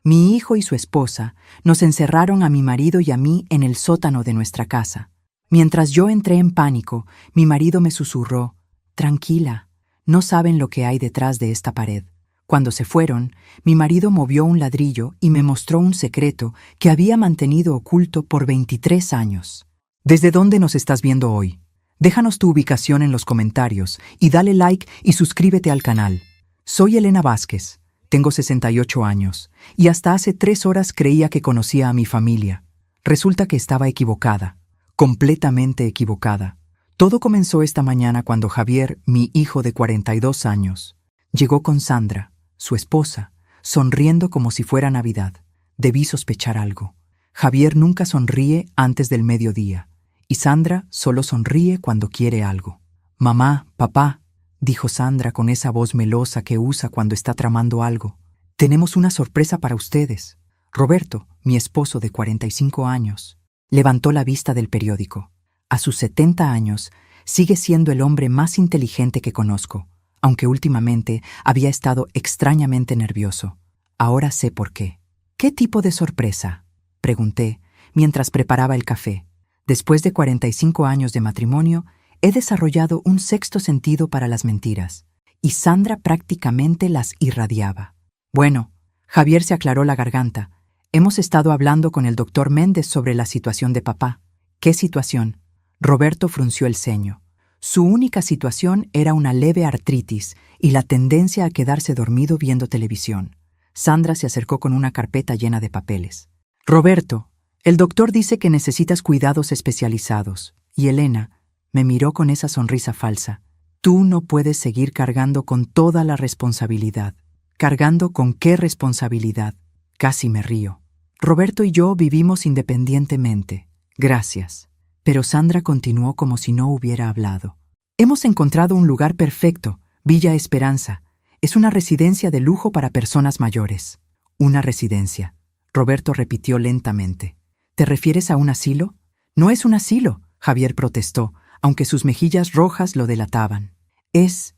Mi hijo y su esposa nos encerraron a mi marido y a mí en el sótano de nuestra casa. Mientras yo entré en pánico, mi marido me susurró: «Tranquila, no saben lo que hay detrás de esta pared». Cuando se fueron, mi marido movió un ladrillo y me mostró un secreto que había mantenido oculto por 23 años. ¿Desde dónde nos estás viendo hoy? Déjanos tu ubicación en los comentarios y dale like y suscríbete al canal. Soy Elena Vázquez, tengo 68 años y hasta hace 3 horas creía que conocía a mi familia. Resulta que estaba equivocada, completamente equivocada. Todo comenzó esta mañana cuando Javier, mi hijo de 42 años, llegó con Sandra, su esposa, sonriendo como si fuera Navidad. Debí sospechar algo. Javier nunca sonríe antes del mediodía, y Sandra solo sonríe cuando quiere algo. «Mamá, papá», dijo Sandra con esa voz melosa que usa cuando está tramando algo, «tenemos una sorpresa para ustedes». Roberto, mi esposo de 45 años, levantó la vista del periódico. A sus 70 años, sigue siendo el hombre más inteligente que conozco, aunque últimamente había estado extrañamente nervioso. Ahora sé por qué. «¿Qué tipo de sorpresa?», pregunté, mientras preparaba el café. Después de 45 años de matrimonio, he desarrollado un sexto sentido para las mentiras, y Sandra prácticamente las irradiaba. «Bueno», Javier se aclaró la garganta, «hemos estado hablando con el doctor Méndez sobre la situación de papá». «¿Qué situación?». Roberto frunció el ceño. Su única situación era una leve artritis y la tendencia a quedarse dormido viendo televisión. Sandra se acercó con una carpeta llena de papeles. «Roberto, el doctor dice que necesitas cuidados especializados». Y Elena me miró con esa sonrisa falsa. «Tú no puedes seguir cargando con toda la responsabilidad». «¿Cargando con qué responsabilidad?». Casi me río. «Roberto y yo vivimos independientemente». «Gracias». Pero Sandra continuó como si no hubiera hablado. «Hemos encontrado un lugar perfecto, Villa Esperanza. Es una residencia de lujo para personas mayores». «Una residencia», Roberto repitió lentamente. «¿Te refieres a un asilo?». «No es un asilo», Javier protestó, aunque sus mejillas rojas lo delataban. Es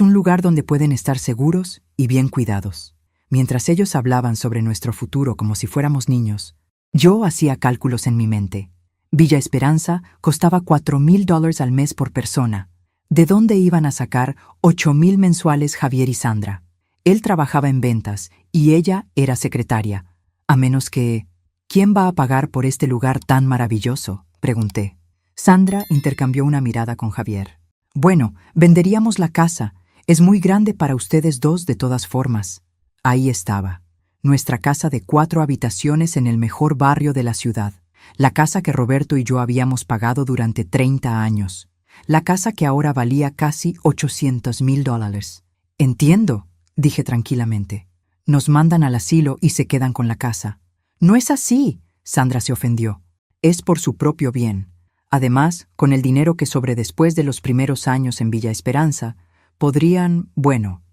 un lugar donde pueden estar seguros y bien cuidados». Mientras ellos hablaban sobre nuestro futuro como si fuéramos niños, yo hacía cálculos en mi mente. Villa Esperanza costaba $4,000 al mes por persona. ¿De dónde iban a sacar 8,000 mensuales Javier y Sandra? Él trabajaba en ventas y ella era secretaria. A menos que... ¿Quién va a pagar por este lugar tan maravilloso?, pregunté. Sandra intercambió una mirada con Javier. «Bueno, venderíamos la casa. Es muy grande para ustedes dos de todas formas». Ahí estaba, nuestra casa de 4 habitaciones en el mejor barrio de la ciudad. La casa que Roberto y yo habíamos pagado durante 30 años. La casa que ahora valía casi $800,000. «Entiendo», dije tranquilamente. «Nos mandan al asilo y se quedan con la casa». «No es así», Sandra se ofendió. «Es por su propio bien. Además, con el dinero que sobre después de los primeros años en Villa Esperanza, podrían,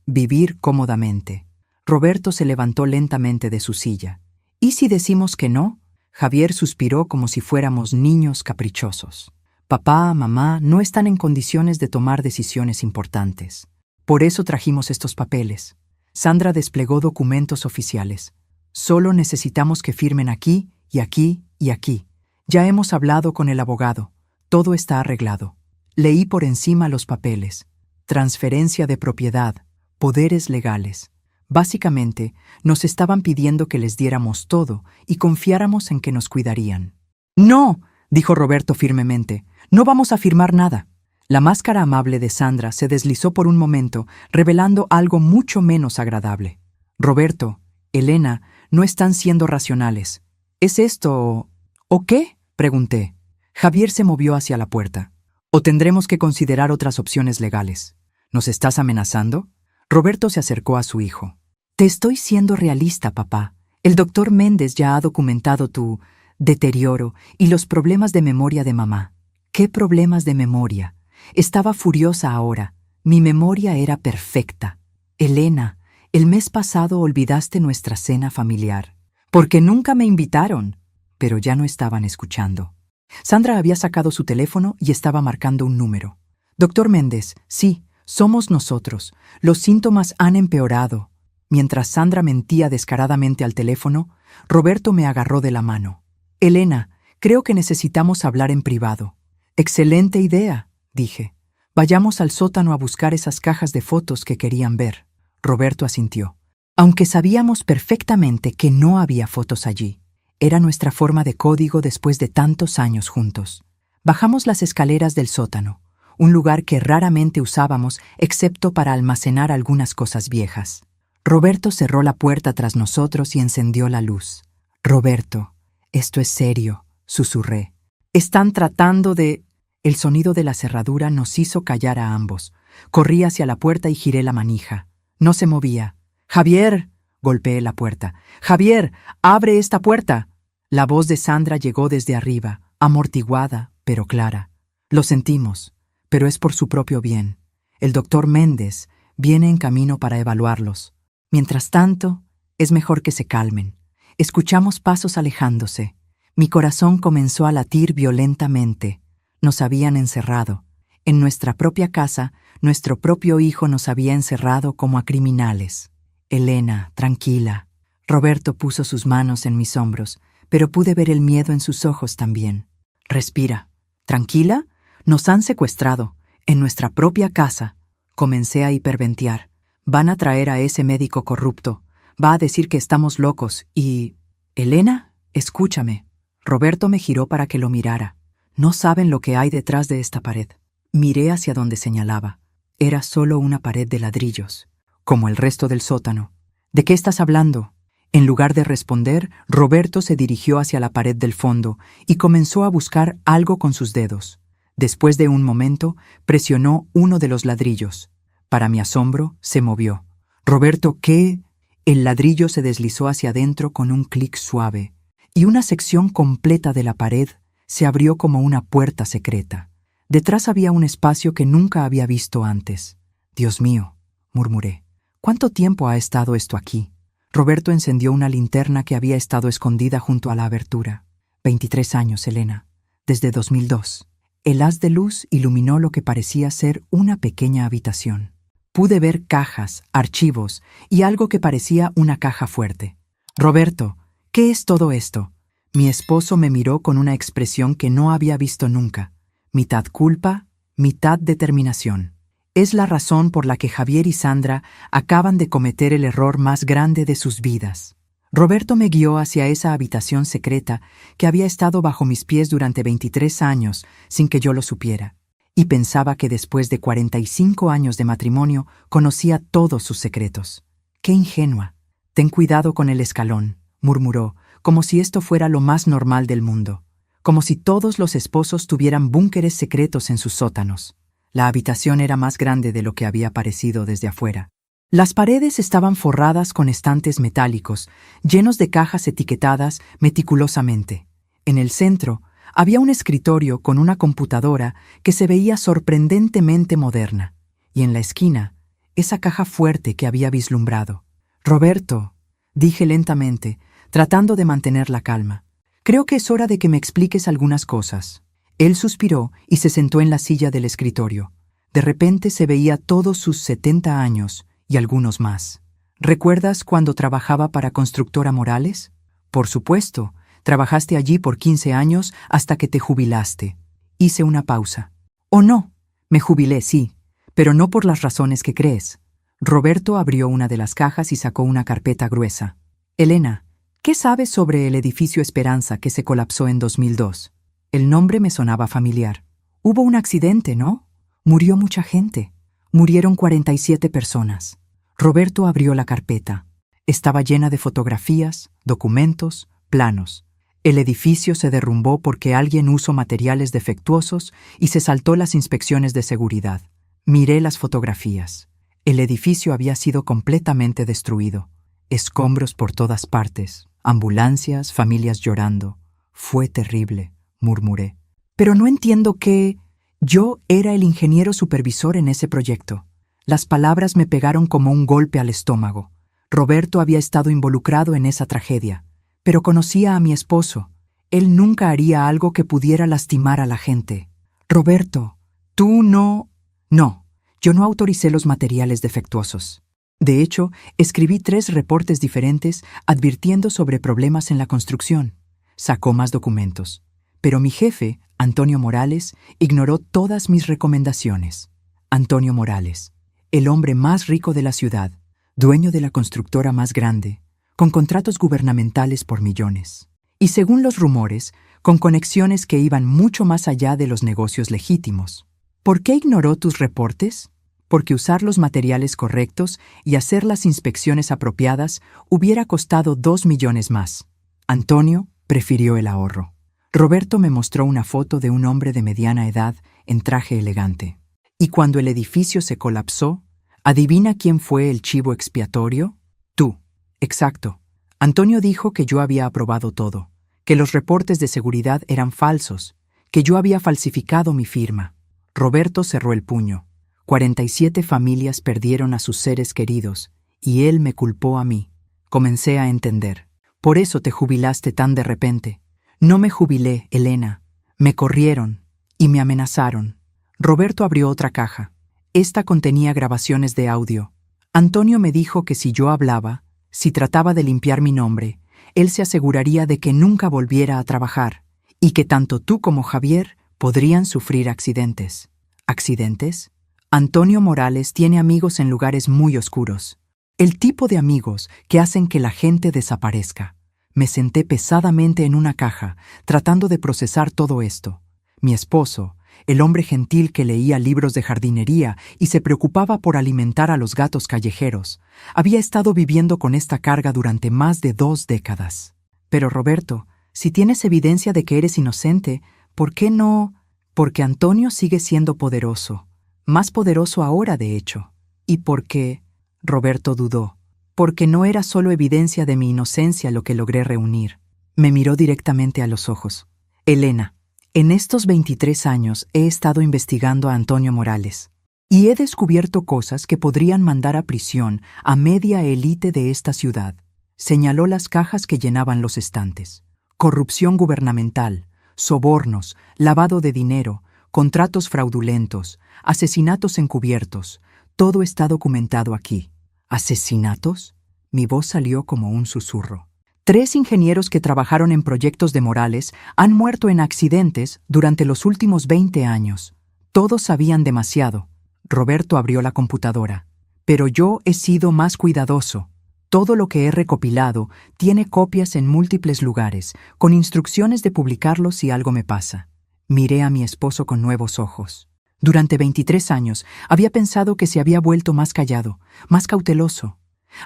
vivir cómodamente». Roberto se levantó lentamente de su silla. «¿Y si decimos que no?». Javier suspiró como si fuéramos niños caprichosos. «Papá, mamá no están en condiciones de tomar decisiones importantes. Por eso trajimos estos papeles». Sandra desplegó documentos oficiales. «Solo necesitamos que firmen aquí y aquí y aquí. Ya hemos hablado con el abogado. Todo está arreglado». Leí por encima los papeles. Transferencia de propiedad, poderes legales. Básicamente, nos estaban pidiendo que les diéramos todo y confiáramos en que nos cuidarían. «No», dijo Roberto firmemente, «no vamos a firmar nada». La máscara amable de Sandra se deslizó por un momento, revelando algo mucho menos agradable. «Roberto, Elena, no están siendo racionales. ¿Es esto o qué?», pregunté. Javier se movió hacia la puerta. «O tendremos que considerar otras opciones legales». «¿Nos estás amenazando?». Roberto se acercó a su hijo. «Te estoy siendo realista, papá. El doctor Méndez ya ha documentado tu deterioro y los problemas de memoria de mamá». «¿Qué problemas de memoria?». Estaba furiosa ahora. Mi memoria era perfecta. «Elena, el mes pasado olvidaste nuestra cena familiar». «Porque nunca me invitaron». Pero ya no estaban escuchando. Sandra había sacado su teléfono y estaba marcando un número. «Doctor Méndez, sí, somos nosotros. Los síntomas han empeorado». Mientras Sandra mentía descaradamente al teléfono, Roberto me agarró de la mano. «Elena, creo que necesitamos hablar en privado». «Excelente idea», dije. «Vayamos al sótano a buscar esas cajas de fotos que querían ver». Roberto asintió. Aunque sabíamos perfectamente que no había fotos allí, era nuestra forma de código después de tantos años juntos. Bajamos las escaleras del sótano, un lugar que raramente usábamos excepto para almacenar algunas cosas viejas. Roberto cerró la puerta tras nosotros y encendió la luz. «Roberto, esto es serio», susurré. «Están tratando de...» El sonido de la cerradura nos hizo callar a ambos. Corrí hacia la puerta y giré la manija. No se movía. «¡Javier!», golpeé la puerta. «¡Javier, abre esta puerta!». La voz de Sandra llegó desde arriba, amortiguada, pero clara. «Lo sentimos, pero es por su propio bien. El doctor Méndez viene en camino para evaluarlos. Mientras tanto, es mejor que se calmen». Escuchamos pasos alejándose. Mi corazón comenzó a latir violentamente. Nos habían encerrado. En nuestra propia casa, nuestro propio hijo nos había encerrado como a criminales. «Elena, tranquila». Roberto puso sus manos en mis hombros, pero pude ver el miedo en sus ojos también. «Respira. ¿Tranquila? Nos han secuestrado. En nuestra propia casa». Comencé a hiperventear. «Van a traer a ese médico corrupto. Va a decir que estamos locos y...». «Elena, escúchame». Roberto me giró para que lo mirara. «No saben lo que hay detrás de esta pared». Miré hacia donde señalaba. Era solo una pared de ladrillos, como el resto del sótano. «¿De qué estás hablando?». En lugar de responder, Roberto se dirigió hacia la pared del fondo y comenzó a buscar algo con sus dedos. Después de un momento, presionó uno de los ladrillos. Para mi asombro, se movió. «Roberto, ¿qué?». El ladrillo se deslizó hacia adentro con un clic suave, y una sección completa de la pared se abrió como una puerta secreta. Detrás había un espacio que nunca había visto antes. «Dios mío», murmuré. «¿Cuánto tiempo ha estado esto aquí?». Roberto encendió una linterna que había estado escondida junto a la abertura. 23 años, Elena. Desde 2002. El haz de luz iluminó lo que parecía ser una pequeña habitación. Pude ver cajas, archivos y algo que parecía una caja fuerte. «Roberto, ¿qué es todo esto?». Mi esposo me miró con una expresión que no había visto nunca. Mitad culpa, mitad determinación. Es la razón por la que Javier y Sandra acaban de cometer el error más grande de sus vidas. Roberto me guió hacia esa habitación secreta que había estado bajo mis pies durante 23 años sin que yo lo supiera, y pensaba que después de 45 años de matrimonio conocía todos sus secretos. «Qué ingenua». «Ten cuidado con el escalón», murmuró, como si esto fuera lo más normal del mundo, como si todos los esposos tuvieran búnkeres secretos en sus sótanos. La habitación era más grande de lo que había parecido desde afuera. Las paredes estaban forradas con estantes metálicos, llenos de cajas etiquetadas meticulosamente. En el centro había un escritorio con una computadora que se veía sorprendentemente moderna, y en la esquina, esa caja fuerte que había vislumbrado. «Roberto», dije lentamente, tratando de mantener la calma, «creo que es hora de que me expliques algunas cosas». Él suspiró y se sentó en la silla del escritorio. De repente se veía todos sus 70 años y algunos más. «¿Recuerdas cuando trabajaba para Constructora Morales?». «Por supuesto, trabajaste allí por 15 años hasta que te jubilaste». Hice una pausa. «Oh no, me jubilé, sí, pero no por las razones que crees». Roberto abrió una de las cajas y sacó una carpeta gruesa. «Elena, ¿qué sabes sobre el edificio Esperanza que se colapsó en 2002? El nombre me sonaba familiar. Hubo un accidente, ¿no? Murió mucha gente. Murieron 47 personas. Roberto abrió la carpeta. Estaba llena de fotografías, documentos, planos. El edificio se derrumbó porque alguien usó materiales defectuosos y se saltó las inspecciones de seguridad. Miré las fotografías. El edificio había sido completamente destruido. Escombros por todas partes, ambulancias, familias llorando. Fue terrible, murmuré. Pero no entiendo qué... Yo era el ingeniero supervisor en ese proyecto. Las palabras me pegaron como un golpe al estómago. Roberto había estado involucrado en esa tragedia, pero conocía a mi esposo. Él nunca haría algo que pudiera lastimar a la gente. «Roberto, tú no...». «No, yo no autoricé los materiales defectuosos». De hecho, escribí 3 reportes diferentes advirtiendo sobre problemas en la construcción. Sacó más documentos. Pero mi jefe, Antonio Morales, ignoró todas mis recomendaciones. Antonio Morales, el hombre más rico de la ciudad, dueño de la constructora más grande, con contratos gubernamentales por millones. Y según los rumores, con conexiones que iban mucho más allá de los negocios legítimos. ¿Por qué ignoró tus reportes? Porque usar los materiales correctos y hacer las inspecciones apropiadas hubiera costado 2 millones más. Antonio prefirió el ahorro. Roberto me mostró una foto de un hombre de mediana edad en traje elegante. Y cuando el edificio se colapsó, ¿adivina quién fue el chivo expiatorio? Tú. Exacto. Antonio dijo que yo había aprobado todo, que los reportes de seguridad eran falsos, que yo había falsificado mi firma. Roberto cerró el puño. 47 familias perdieron a sus seres queridos, y él me culpó a mí. Comencé a entender. Por eso te jubilaste tan de repente. No me jubilé, Elena. Me corrieron y me amenazaron. Roberto abrió otra caja. Esta contenía grabaciones de audio. Antonio me dijo que si yo hablaba, si trataba de limpiar mi nombre, él se aseguraría de que nunca volviera a trabajar, y que tanto tú como Javier podrían sufrir accidentes. ¿Accidentes? Antonio Morales tiene amigos en lugares muy oscuros. El tipo de amigos que hacen que la gente desaparezca. Me senté pesadamente en una caja, tratando de procesar todo esto. Mi esposo, el hombre gentil que leía libros de jardinería y se preocupaba por alimentar a los gatos callejeros, había estado viviendo con esta carga durante más de 2 décadas. Pero Roberto, si tienes evidencia de que eres inocente, ¿por qué no? Porque Antonio sigue siendo poderoso. Más poderoso ahora, de hecho. ¿Y por qué? Roberto dudó. Porque no era solo evidencia de mi inocencia lo que logré reunir. Me miró directamente a los ojos. Elena, en estos 23 años he estado investigando a Antonio Morales y he descubierto cosas que podrían mandar a prisión a media élite de esta ciudad. Señaló las cajas que llenaban los estantes. Corrupción gubernamental, sobornos, lavado de dinero, contratos fraudulentos, asesinatos encubiertos. Todo está documentado aquí. ¿Asesinatos? Mi voz salió como un susurro. 3 ingenieros que trabajaron en proyectos de Morales han muerto en accidentes durante los últimos 20 años. Todos sabían demasiado. Roberto abrió la computadora. Pero yo he sido más cuidadoso. Todo lo que he recopilado tiene copias en múltiples lugares, con instrucciones de publicarlo si algo me pasa. Miré a mi esposo con nuevos ojos. Durante 23 años había pensado que se había vuelto más callado, más cauteloso.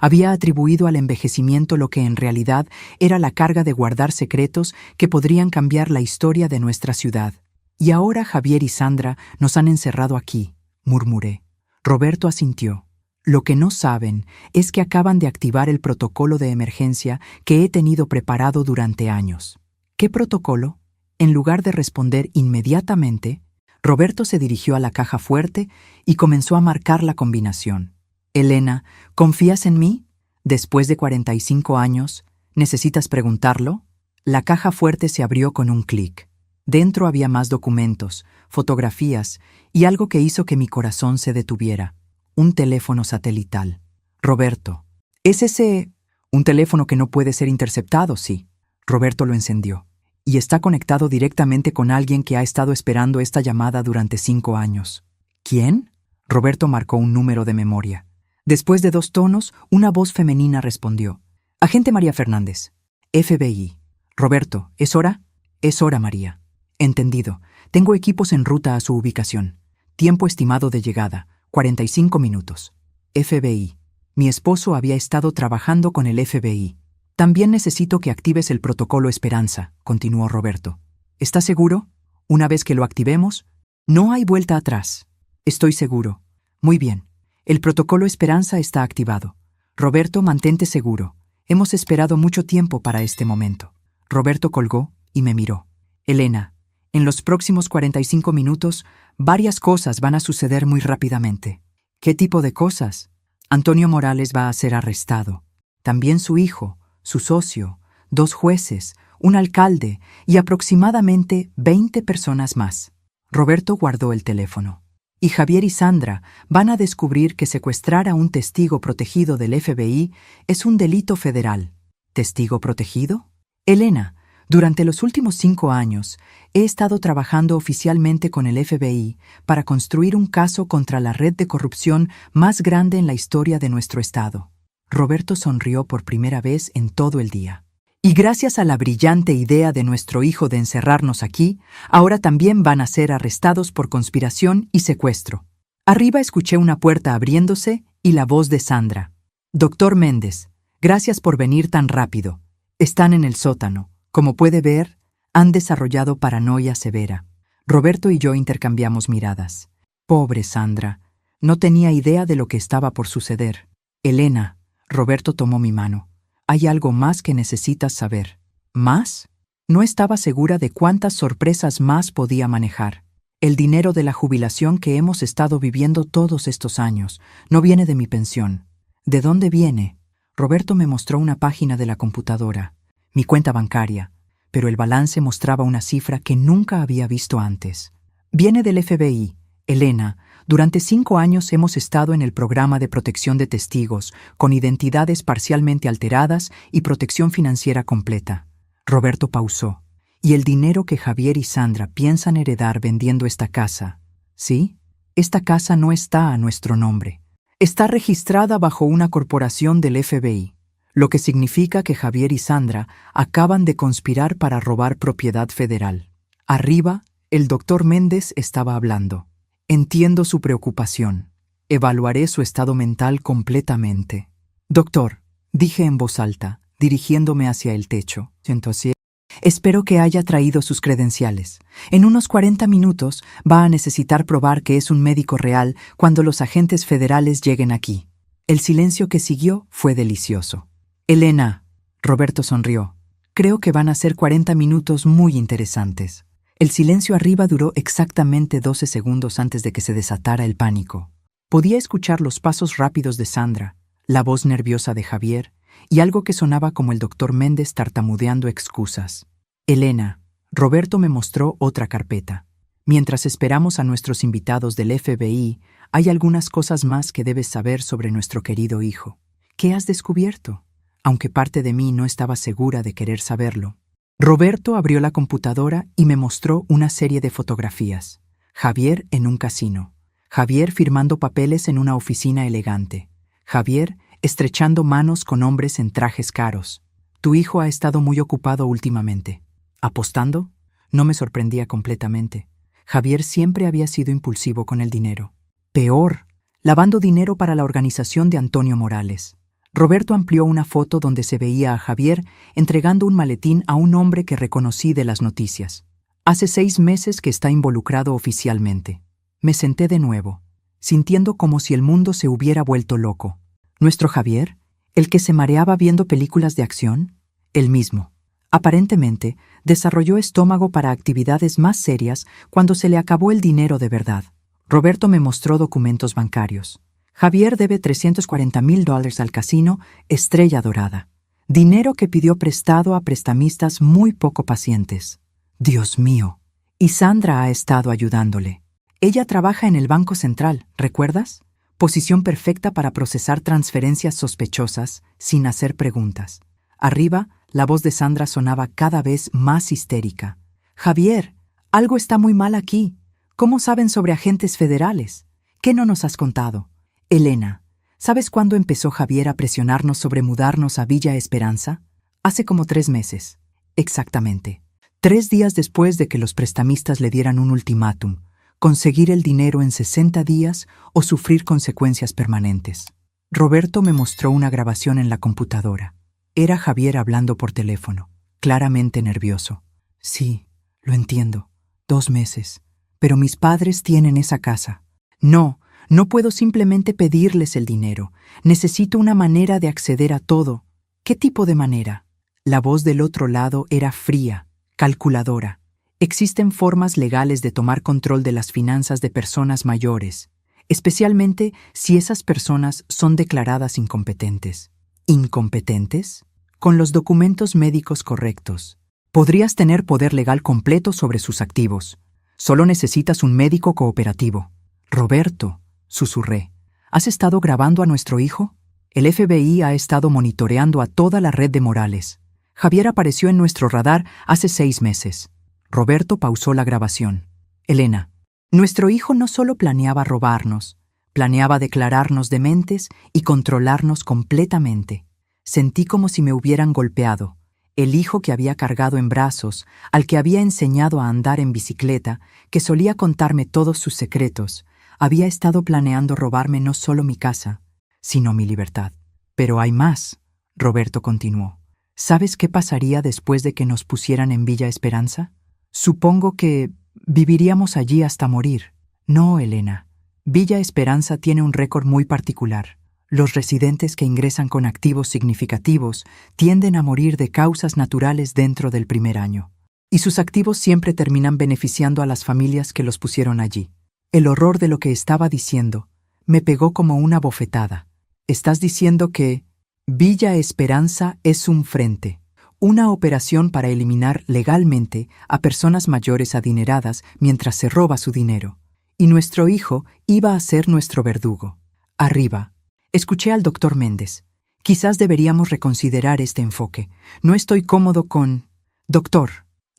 Había atribuido al envejecimiento lo que en realidad era la carga de guardar secretos que podrían cambiar la historia de nuestra ciudad. Y ahora Javier y Sandra nos han encerrado aquí, murmuré. Roberto asintió. Lo que no saben es que acaban de activar el protocolo de emergencia que he tenido preparado durante años. ¿Qué protocolo? En lugar de responder inmediatamente, Roberto se dirigió a la caja fuerte y comenzó a marcar la combinación. Elena, ¿confías en mí? Después de 45 años, ¿necesitas preguntarlo? La caja fuerte se abrió con un clic. Dentro había más documentos, fotografías y algo que hizo que mi corazón se detuviera. Un teléfono satelital. Roberto, ¿es ese un teléfono que no puede ser interceptado? Sí. Roberto lo encendió. Y está conectado directamente con alguien que ha estado esperando esta llamada durante 5 años. ¿Quién? Roberto marcó un número de memoria. Después de 2 tonos, una voz femenina respondió. Agente María Fernández. FBI. Roberto, ¿es hora? Es hora, María. Entendido. Tengo equipos en ruta a su ubicación. Tiempo estimado de llegada, 45 minutos. FBI. Mi esposo había estado trabajando con el FBI. También necesito que actives el protocolo Esperanza, continuó Roberto. ¿Estás seguro? Una vez que lo activemos, no hay vuelta atrás. Estoy seguro. Muy bien. El protocolo Esperanza está activado. Roberto, mantente seguro. Hemos esperado mucho tiempo para este momento. Roberto colgó y me miró. Elena, en los próximos 45 minutos, varias cosas van a suceder muy rápidamente. ¿Qué tipo de cosas? Antonio Morales va a ser arrestado. También su hijo, su socio, 2 jueces, un alcalde y aproximadamente 20 personas más. Roberto guardó el teléfono. Y Javier y Sandra van a descubrir que secuestrar a un testigo protegido del FBI es un delito federal. ¿Testigo protegido? Elena, durante los últimos 5 años he estado trabajando oficialmente con el FBI para construir un caso contra la red de corrupción más grande en la historia de nuestro estado. Roberto sonrió por primera vez en todo el día. Y gracias a la brillante idea de nuestro hijo de encerrarnos aquí, ahora también van a ser arrestados por conspiración y secuestro. Arriba escuché una puerta abriéndose y la voz de Sandra. Doctor Méndez, gracias por venir tan rápido. Están en el sótano. Como puede ver, han desarrollado paranoia severa. Roberto y yo intercambiamos miradas. Pobre Sandra, no tenía idea de lo que estaba por suceder. Elena, Roberto tomó mi mano. Hay algo más que necesitas saber. ¿Más? No estaba segura de cuántas sorpresas más podía manejar. El dinero de la jubilación que hemos estado viviendo todos estos años no viene de mi pensión. ¿De dónde viene? Roberto me mostró una página de la computadora, mi cuenta bancaria, pero el balance mostraba una cifra que nunca había visto antes. Viene del FBI. Elena, durante 5 años hemos estado en el programa de protección de testigos, con identidades parcialmente alteradas y protección financiera completa. Roberto pausó. ¿Y el dinero que Javier y Sandra piensan heredar vendiendo esta casa? ¿Sí? Esta casa no está a nuestro nombre. Está registrada bajo una corporación del FBI, lo que significa que Javier y Sandra acaban de conspirar para robar propiedad federal. Arriba, el doctor Méndez estaba hablando. Entiendo su preocupación. Evaluaré su estado mental completamente. Doctor, dije en voz alta, dirigiéndome hacia el techo. Espero que haya traído sus credenciales. En unos 40 minutos va a necesitar probar que es un médico real cuando los agentes federales lleguen aquí. El silencio que siguió fue delicioso. Elena, Roberto sonrió. Creo que van a ser 40 minutos muy interesantes. El silencio arriba duró exactamente 12 segundos antes de que se desatara el pánico. Podía escuchar los pasos rápidos de Sandra, la voz nerviosa de Javier y algo que sonaba como el doctor Méndez tartamudeando excusas. Elena, Roberto me mostró otra carpeta. Mientras esperamos a nuestros invitados del FBI, hay algunas cosas más que debes saber sobre nuestro querido hijo. ¿Qué has descubierto? Aunque parte de mí no estaba segura de querer saberlo. Roberto abrió la computadora y me mostró una serie de fotografías. Javier en un casino. Javier firmando papeles en una oficina elegante. Javier estrechando manos con hombres en trajes caros. Tu hijo ha estado muy ocupado últimamente. ¿Apostando? No me sorprendía completamente. Javier siempre había sido impulsivo con el dinero. Peor, lavando dinero para la organización de Antonio Morales. Roberto amplió una foto donde se veía a Javier entregando un maletín a un hombre que reconocí de las noticias. Hace 6 meses que está involucrado oficialmente. Me senté de nuevo, sintiendo como si el mundo se hubiera vuelto loco. ¿Nuestro Javier? ¿El que se mareaba viendo películas de acción? El mismo. Aparentemente, desarrolló estómago para actividades más serias cuando se le acabó el dinero de verdad. Roberto me mostró documentos bancarios. Javier debe $340,000 al casino Estrella Dorada. Dinero que pidió prestado a prestamistas muy poco pacientes. Dios mío. Y Sandra ha estado ayudándole. Ella trabaja en el Banco Central, ¿recuerdas? Posición perfecta para procesar transferencias sospechosas sin hacer preguntas. Arriba, la voz de Sandra sonaba cada vez más histérica. Javier, algo está muy mal aquí. ¿Cómo saben sobre agentes federales? ¿Qué no nos has contado? Elena, ¿sabes cuándo empezó Javier a presionarnos sobre mudarnos a Villa Esperanza? Hace como 3 meses. Exactamente. 3 días después de que los prestamistas le dieran un ultimátum: conseguir el dinero en 60 días o sufrir consecuencias permanentes. Roberto me mostró una grabación en la computadora. Era Javier hablando por teléfono, claramente nervioso. Sí, lo entiendo. 2 meses. Pero mis padres tienen esa casa. No puedo simplemente pedirles el dinero. Necesito una manera de acceder a todo. ¿Qué tipo de manera? La voz del otro lado era fría, calculadora. Existen formas legales de tomar control de las finanzas de personas mayores, especialmente si esas personas son declaradas incompetentes. ¿Incompetentes? Con los documentos médicos correctos, podrías tener poder legal completo sobre sus activos. Solo necesitas un médico cooperativo. Roberto, susurré, ¿has estado grabando a nuestro hijo? El FBI ha estado monitoreando a toda la red de Morales. Javier apareció en nuestro radar hace 6 meses. Roberto pausó la grabación. Elena, nuestro hijo no solo planeaba robarnos, planeaba declararnos dementes y controlarnos completamente. Sentí como si me hubieran golpeado. El hijo que había cargado en brazos, al que había enseñado a andar en bicicleta, que solía contarme todos sus secretos, había estado planeando robarme no solo mi casa, sino mi libertad. Pero hay más, Roberto continuó. ¿Sabes qué pasaría después de que nos pusieran en Villa Esperanza? Supongo que viviríamos allí hasta morir. No, Elena. Villa Esperanza tiene un récord muy particular. Los residentes que ingresan con activos significativos tienden a morir de causas naturales dentro del primer año. Y sus activos siempre terminan beneficiando a las familias que los pusieron allí. El horror de lo que estaba diciendo me pegó como una bofetada. Estás diciendo que Villa Esperanza es un frente, una operación para eliminar legalmente a personas mayores adineradas mientras se roba su dinero. Y nuestro hijo iba a ser nuestro verdugo. Arriba. Escuché al doctor Méndez. Quizás deberíamos reconsiderar este enfoque. No estoy cómodo con... Doctor,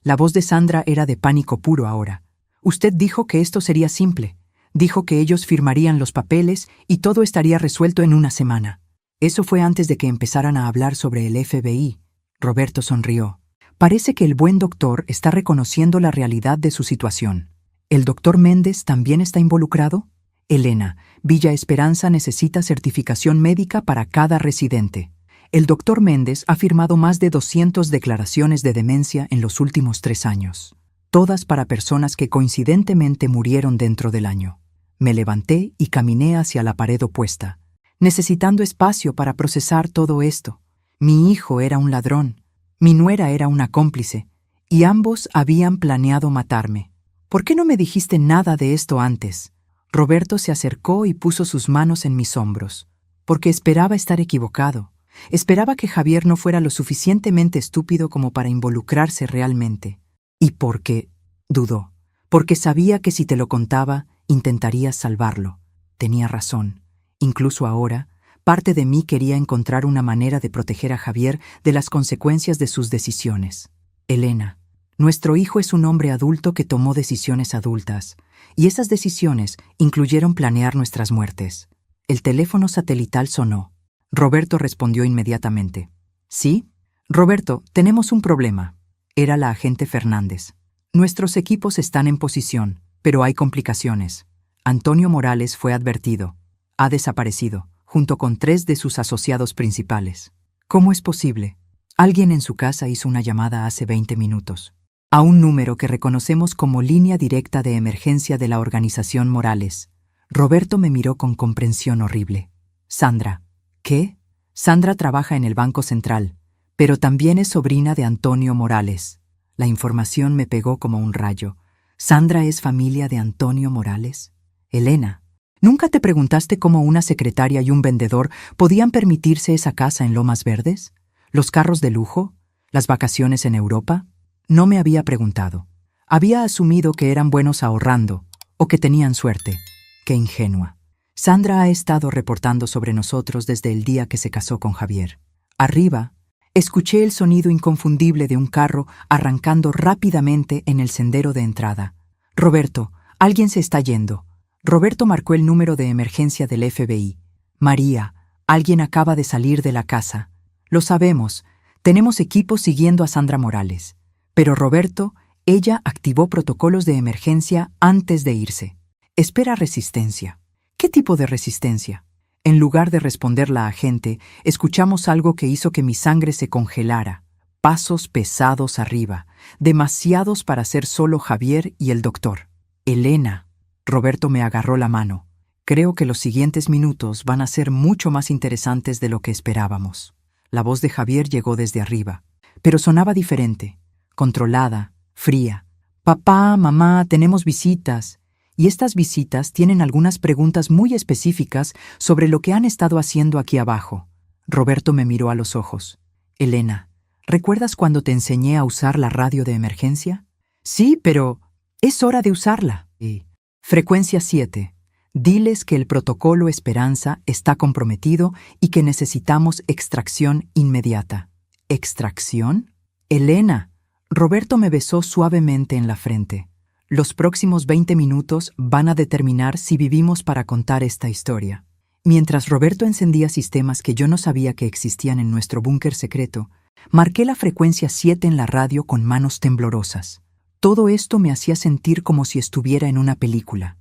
la voz de Sandra era de pánico puro ahora. Usted dijo que esto sería simple. Dijo que ellos firmarían los papeles y todo estaría resuelto en una semana. Eso fue antes de que empezaran a hablar sobre el FBI. Roberto sonrió. Parece que el buen doctor está reconociendo la realidad de su situación. ¿El doctor Méndez también está involucrado? Elena, Villa Esperanza necesita certificación médica para cada residente. El doctor Méndez ha firmado más de 200 declaraciones de demencia en los últimos 3 años. Todas para personas que coincidentemente murieron dentro del año. Me levanté y caminé hacia la pared opuesta, necesitando espacio para procesar todo esto. Mi hijo era un ladrón, mi nuera era una cómplice, y ambos habían planeado matarme. ¿Por qué no me dijiste nada de esto antes? Roberto se acercó y puso sus manos en mis hombros, porque esperaba estar equivocado. Esperaba que Javier no fuera lo suficientemente estúpido como para involucrarse realmente. Y porque, dudó, porque sabía que si te lo contaba, intentarías salvarlo. Tenía razón. Incluso ahora, parte de mí quería encontrar una manera de proteger a Javier de las consecuencias de sus decisiones. Elena, nuestro hijo es un hombre adulto que tomó decisiones adultas, y esas decisiones incluyeron planear nuestras muertes. El teléfono satelital sonó. Roberto respondió inmediatamente. ¿Sí? Roberto, tenemos un problema. Era la agente Fernández. Nuestros equipos están en posición, pero hay complicaciones. Antonio Morales fue advertido. Ha desaparecido, junto con 3 de sus asociados principales. ¿Cómo es posible? Alguien en su casa hizo una llamada hace 20 minutos. A un número que reconocemos como línea directa de emergencia de la organización Morales. Roberto me miró con comprensión horrible. Sandra. ¿Qué? Sandra trabaja en el Banco Central, pero también es sobrina de Antonio Morales. La información me pegó como un rayo. ¿Sandra es familia de Antonio Morales? Elena, ¿nunca te preguntaste cómo una secretaria y un vendedor podían permitirse esa casa en Lomas Verdes? ¿Los carros de lujo? ¿Las vacaciones en Europa? No me había preguntado. Había asumido que eran buenos ahorrando, o que tenían suerte. Qué ingenua. Sandra ha estado reportando sobre nosotros desde el día que se casó con Javier. Arriba, escuché el sonido inconfundible de un carro arrancando rápidamente en el sendero de entrada. Roberto, alguien se está yendo. Roberto marcó el número de emergencia del FBI. María, alguien acaba de salir de la casa. Lo sabemos, tenemos equipos siguiendo a Sandra Morales. Pero Roberto, ella activó protocolos de emergencia antes de irse. Espera resistencia. ¿Qué tipo de resistencia? En lugar de responder la agente, escuchamos algo que hizo que mi sangre se congelara. Pasos pesados arriba, demasiados para ser solo Javier y el doctor. Elena. Roberto me agarró la mano. Creo que los siguientes minutos van a ser mucho más interesantes de lo que esperábamos. La voz de Javier llegó desde arriba, pero sonaba diferente, controlada, fría. Papá, mamá, tenemos visitas. Y estas visitas tienen algunas preguntas muy específicas sobre lo que han estado haciendo aquí abajo. Roberto me miró a los ojos. Elena, ¿recuerdas cuando te enseñé a usar la radio de emergencia? Sí, pero es hora de usarla. Frecuencia 7. Diles que el protocolo Esperanza está comprometido y que necesitamos extracción inmediata. ¿Extracción? Elena. Roberto me besó suavemente en la frente. Los próximos 20 minutos van a determinar si vivimos para contar esta historia. Mientras Roberto encendía sistemas que yo no sabía que existían en nuestro búnker secreto, marqué la frecuencia 7 en la radio con manos temblorosas. Todo esto me hacía sentir como si estuviera en una película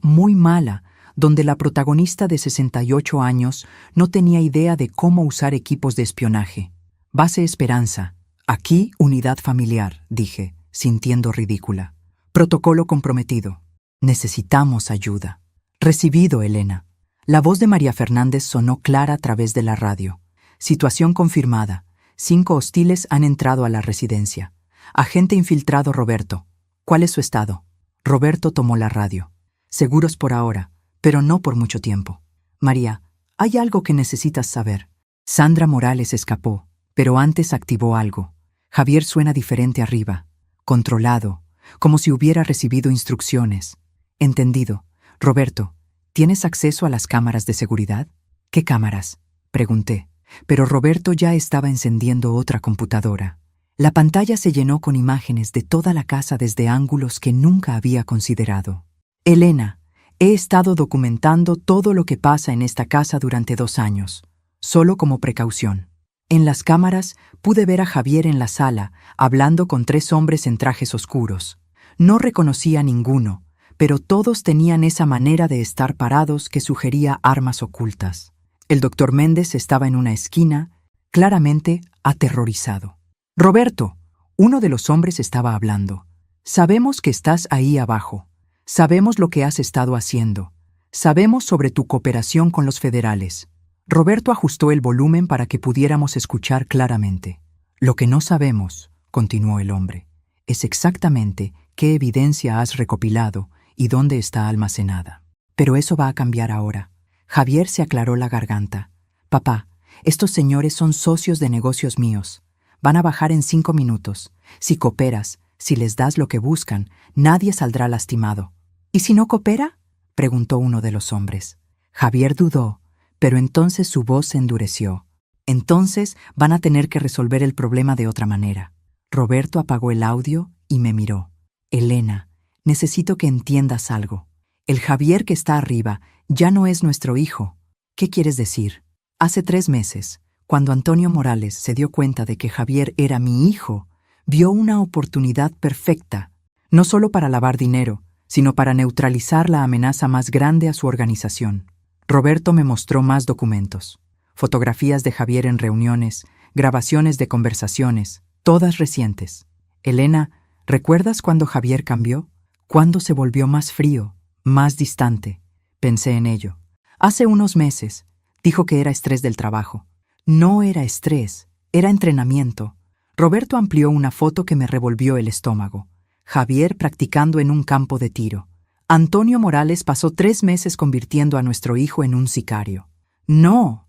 muy mala, donde la protagonista de 68 años no tenía idea de cómo usar equipos de espionaje. Base Esperanza. Aquí, unidad familiar, dije, sintiendo ridícula. Protocolo comprometido. Necesitamos ayuda. Recibido, Elena. La voz de María Fernández sonó clara a través de la radio. Situación confirmada. 5 hostiles han entrado a la residencia. Agente infiltrado Roberto. ¿Cuál es su estado? Roberto tomó la radio. Seguros por ahora, pero no por mucho tiempo. María, hay algo que necesitas saber. Sandra Morales escapó, pero antes activó algo. Javier suena diferente arriba, controlado, como si hubiera recibido instrucciones. Entendido. Roberto, ¿tienes acceso a las cámaras de seguridad? ¿Qué cámaras? Pregunté, pero Roberto ya estaba encendiendo otra computadora. La pantalla se llenó con imágenes de toda la casa desde ángulos que nunca había considerado. Elena, he estado documentando todo lo que pasa en esta casa durante 2 años, solo como precaución. En las cámaras pude ver a Javier en la sala, hablando con 3 hombres en trajes oscuros. No reconocía a ninguno, pero todos tenían esa manera de estar parados que sugería armas ocultas. El doctor Méndez estaba en una esquina, claramente aterrorizado. Roberto, uno de los hombres estaba hablando. Sabemos que estás ahí abajo. Sabemos lo que has estado haciendo. Sabemos sobre tu cooperación con los federales. Roberto ajustó el volumen para que pudiéramos escuchar claramente. Lo que no sabemos, continuó el hombre, es exactamente qué evidencia has recopilado y dónde está almacenada. Pero eso va a cambiar ahora. Javier se aclaró la garganta. Papá, estos señores son socios de negocios míos. Van a bajar en 5 minutos. Si cooperas, si les das lo que buscan, nadie saldrá lastimado. ¿Y si no coopera?, preguntó uno de los hombres. Javier dudó, pero entonces su voz se endureció. Entonces van a tener que resolver el problema de otra manera. Roberto apagó el audio y me miró. Elena, necesito que entiendas algo. El Javier que está arriba ya no es nuestro hijo. ¿Qué quieres decir? Hace 3 meses, cuando Antonio Morales se dio cuenta de que Javier era mi hijo, vio una oportunidad perfecta, no solo para lavar dinero, sino para neutralizar la amenaza más grande a su organización. Roberto me mostró más documentos, fotografías de Javier en reuniones, grabaciones de conversaciones, todas recientes. Elena, ¿recuerdas cuando Javier cambió? ¿Cuándo se volvió más frío, más distante? Pensé en ello. Hace unos meses, dijo que era estrés del trabajo. No era estrés, era entrenamiento. Roberto amplió una foto que me revolvió el estómago. Javier practicando en un campo de tiro. Antonio Morales pasó 3 meses convirtiendo a nuestro hijo en un sicario. No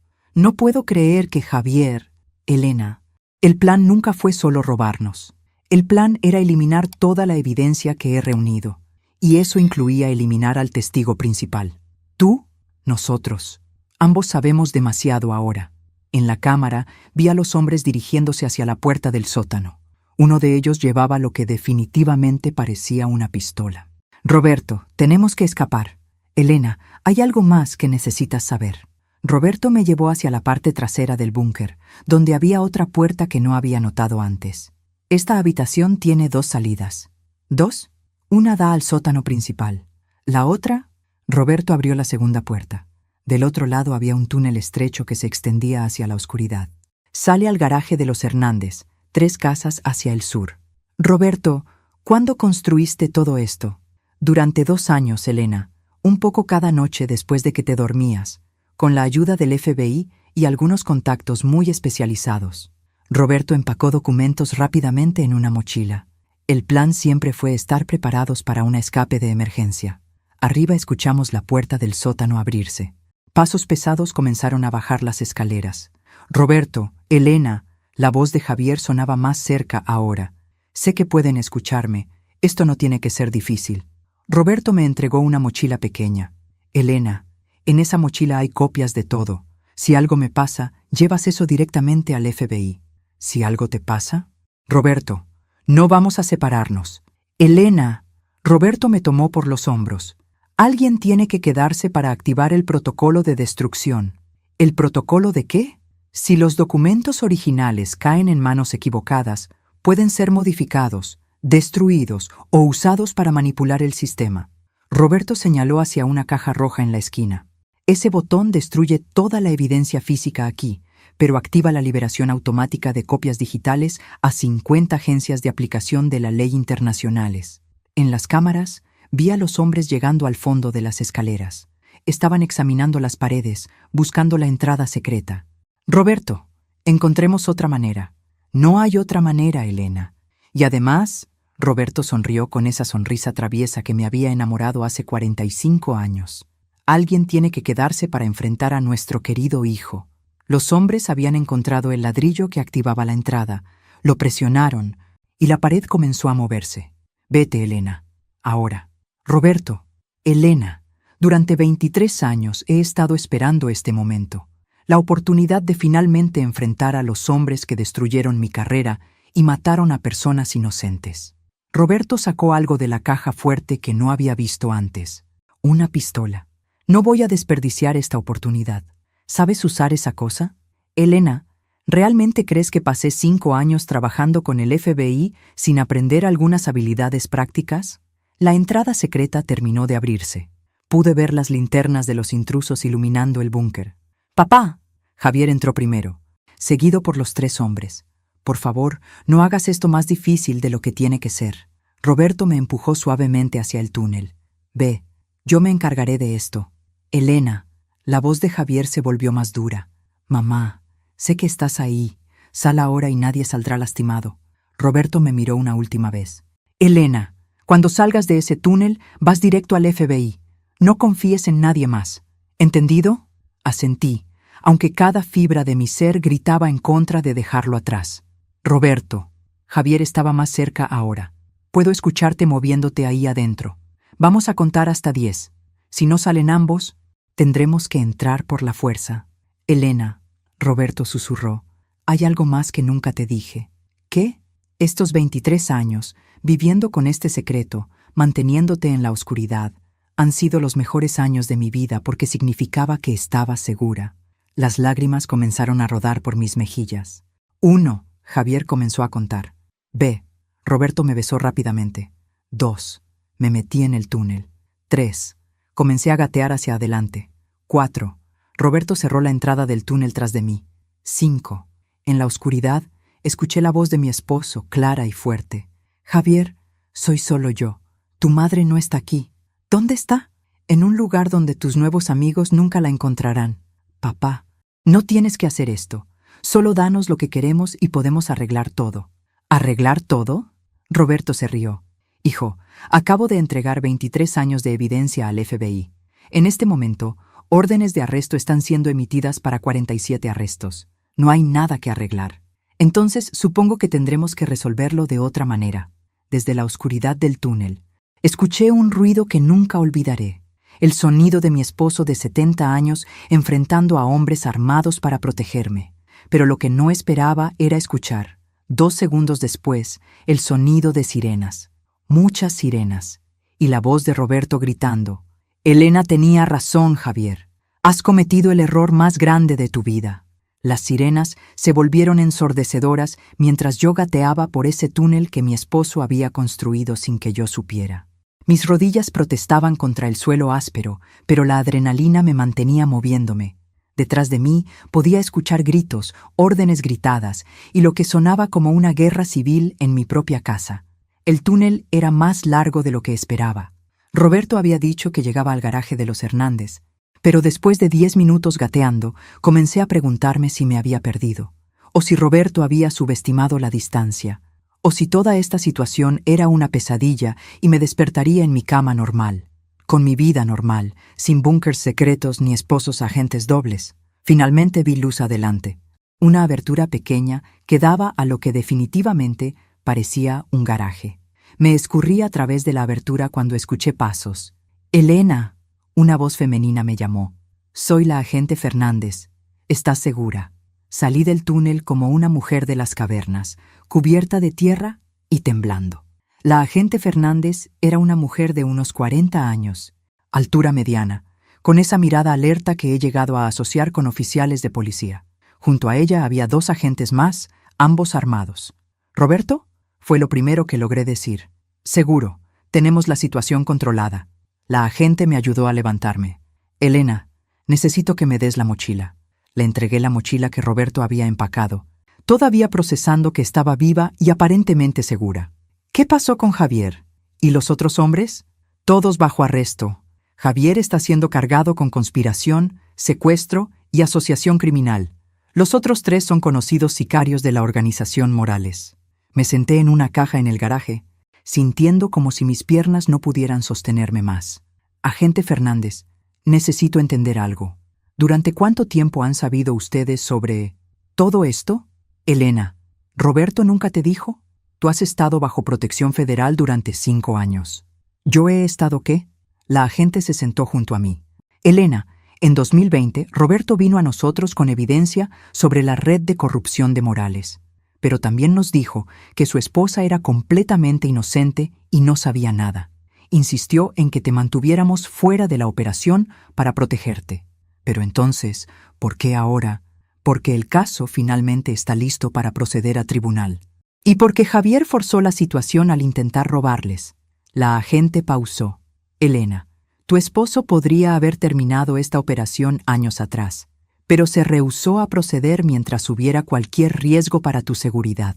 puedo creer que Javier... Elena, el plan nunca fue solo robarnos. El plan era eliminar toda la evidencia que he reunido. Y eso incluía eliminar al testigo principal. Tú, nosotros. Ambos sabemos demasiado ahora. En la cámara vi a los hombres dirigiéndose hacia la puerta del sótano. Uno de ellos llevaba lo que definitivamente parecía una pistola. Roberto, tenemos que escapar. Elena, hay algo más que necesitas saber. Roberto me llevó hacia la parte trasera del búnker, donde había otra puerta que no había notado antes. Esta habitación tiene 2 salidas. ¿2? Una da al sótano principal. La otra... Roberto abrió la segunda puerta. Del otro lado había un túnel estrecho que se extendía hacia la oscuridad. Sale al garaje de los Hernández, 3 casas hacia el sur. Roberto, ¿cuándo construiste todo esto? Durante 2 años, Elena, un poco cada noche después de que te dormías, con la ayuda del FBI y algunos contactos muy especializados. Roberto empacó documentos rápidamente en una mochila. El plan siempre fue estar preparados para un escape de emergencia. Arriba escuchamos la puerta del sótano abrirse. Pasos pesados comenzaron a bajar las escaleras. Roberto, Elena, la voz de Javier sonaba más cerca ahora. Sé que pueden escucharme. Esto no tiene que ser difícil. Roberto me entregó una mochila pequeña. Elena, en esa mochila hay copias de todo. Si algo me pasa, llevas eso directamente al FBI. ¿Si algo te pasa? Roberto, no vamos a separarnos. Elena, Roberto me tomó por los hombros. Alguien tiene que quedarse para activar el protocolo de destrucción. ¿El protocolo de qué? Si los documentos originales caen en manos equivocadas, pueden ser modificados, destruidos o usados para manipular el sistema. Roberto señaló hacia una caja roja en la esquina. Ese botón destruye toda la evidencia física aquí, pero activa la liberación automática de copias digitales a 50 agencias de aplicación de la ley internacionales. En las cámaras, vi a los hombres llegando al fondo de las escaleras. Estaban examinando las paredes, buscando la entrada secreta. Roberto, encontremos otra manera. No hay otra manera, Elena. Y además, Roberto sonrió con esa sonrisa traviesa que me había enamorado hace 45 años. Alguien tiene que quedarse para enfrentar a nuestro querido hijo. Los hombres habían encontrado el ladrillo que activaba la entrada, lo presionaron, y la pared comenzó a moverse. Vete, Elena. Ahora. Roberto, Elena, durante 23 años he estado esperando este momento. La oportunidad de finalmente enfrentar a los hombres que destruyeron mi carrera y mataron a personas inocentes. Roberto sacó algo de la caja fuerte que no había visto antes. Una pistola. No voy a desperdiciar esta oportunidad. ¿Sabes usar esa cosa? Elena, ¿realmente crees que pasé 5 años trabajando con el FBI sin aprender algunas habilidades prácticas? La entrada secreta terminó de abrirse. Pude ver las linternas de los intrusos iluminando el búnker. ¡Papá! Javier entró primero, seguido por los 3 hombres. Por favor, no hagas esto más difícil de lo que tiene que ser. Roberto me empujó suavemente hacia el túnel. Ve, yo me encargaré de esto. Elena, la voz de Javier se volvió más dura. Mamá, sé que estás ahí. Sal ahora y nadie saldrá lastimado. Roberto me miró una última vez. Elena, cuando salgas de ese túnel, vas directo al FBI. No confíes en nadie más. ¿Entendido? Asentí, aunque cada fibra de mi ser gritaba en contra de dejarlo atrás. Roberto, Javier estaba más cerca ahora. Puedo escucharte moviéndote ahí adentro. Vamos a contar hasta 10. Si no salen ambos, tendremos que entrar por la fuerza. Elena, Roberto susurró, hay algo más que nunca te dije. ¿Qué? Estos 23 años, viviendo con este secreto, manteniéndote en la oscuridad, han sido los mejores años de mi vida porque significaba que estaba segura. Las lágrimas comenzaron a rodar por mis mejillas. 1, Javier comenzó a contar. B, Roberto me besó rápidamente. 2, me metí en el túnel. 3, comencé a gatear hacia adelante. 4, Roberto cerró la entrada del túnel tras de mí. 5, en la oscuridad, escuché la voz de mi esposo, clara y fuerte. Javier, soy solo yo. Tu madre no está aquí. ¿Dónde está? En un lugar donde tus nuevos amigos nunca la encontrarán. Papá, no tienes que hacer esto. Solo danos lo que queremos y podemos arreglar todo. ¿Arreglar todo? Roberto se rió. Hijo, acabo de entregar 23 años de evidencia al FBI. En este momento, órdenes de arresto están siendo emitidas para 47 arrestos. No hay nada que arreglar. Entonces, supongo que tendremos que resolverlo de otra manera. Desde la oscuridad del túnel, escuché un ruido que nunca olvidaré. El sonido de mi esposo de 70 años enfrentando a hombres armados para protegerme. Pero lo que no esperaba era escuchar, 2 segundos después, el sonido de sirenas. Muchas sirenas. Y la voz de Roberto gritando. Elena tenía razón, Javier. Has cometido el error más grande de tu vida. Las sirenas se volvieron ensordecedoras mientras yo gateaba por ese túnel que mi esposo había construido sin que yo supiera. Mis rodillas protestaban contra el suelo áspero, pero la adrenalina me mantenía moviéndome. Detrás de mí podía escuchar gritos, órdenes gritadas, y lo que sonaba como una guerra civil en mi propia casa. El túnel era más largo de lo que esperaba. Roberto había dicho que llegaba al garaje de los Hernández, pero después de 10 minutos gateando, comencé a preguntarme si me había perdido, o si Roberto había subestimado la distancia, o si toda esta situación era una pesadilla y me despertaría en mi cama normal, con mi vida normal, sin búnkers secretos ni esposos agentes dobles. Finalmente vi luz adelante, una abertura pequeña que daba a lo que definitivamente parecía un garaje. Me escurrí a través de la abertura cuando escuché pasos. «Elena», una voz femenina me llamó. «Soy la agente Fernández. ¿Estás segura?» Salí del túnel como una mujer de las cavernas, cubierta de tierra y temblando. La agente Fernández era una mujer de unos 40 años, altura mediana, con esa mirada alerta que he llegado a asociar con oficiales de policía. Junto a ella había 2 agentes más, ambos armados. «¿Roberto?», fue lo primero que logré decir. «Seguro, tenemos la situación controlada». La agente me ayudó a levantarme. «Elena, necesito que me des la mochila». Le entregué la mochila que Roberto había empacado, todavía procesando que estaba viva y aparentemente segura. «¿Qué pasó con Javier? ¿Y los otros hombres?» «Todos bajo arresto. Javier está siendo cargado con conspiración, secuestro y asociación criminal. Los otros 3 son conocidos sicarios de la organización Morales». Me senté en una caja en el garaje, sintiendo como si mis piernas no pudieran sostenerme más. «Agente Fernández, necesito entender algo. ¿Durante cuánto tiempo han sabido ustedes sobre todo esto?» «Elena, ¿Roberto nunca te dijo? Tú has estado bajo protección federal durante 5 años». «¿Yo he estado qué?». La agente se sentó junto a mí. «Elena, en 2020, Roberto vino a nosotros con evidencia sobre la red de corrupción de Morales. Pero también nos dijo que su esposa era completamente inocente y no sabía nada. Insistió en que te mantuviéramos fuera de la operación para protegerte. Pero entonces, ¿por qué ahora? Porque el caso finalmente está listo para proceder a tribunal. Y porque Javier forzó la situación al intentar robarles». La agente pausó. «Elena, tu esposo podría haber terminado esta operación años atrás, pero se rehusó a proceder mientras hubiera cualquier riesgo para tu seguridad».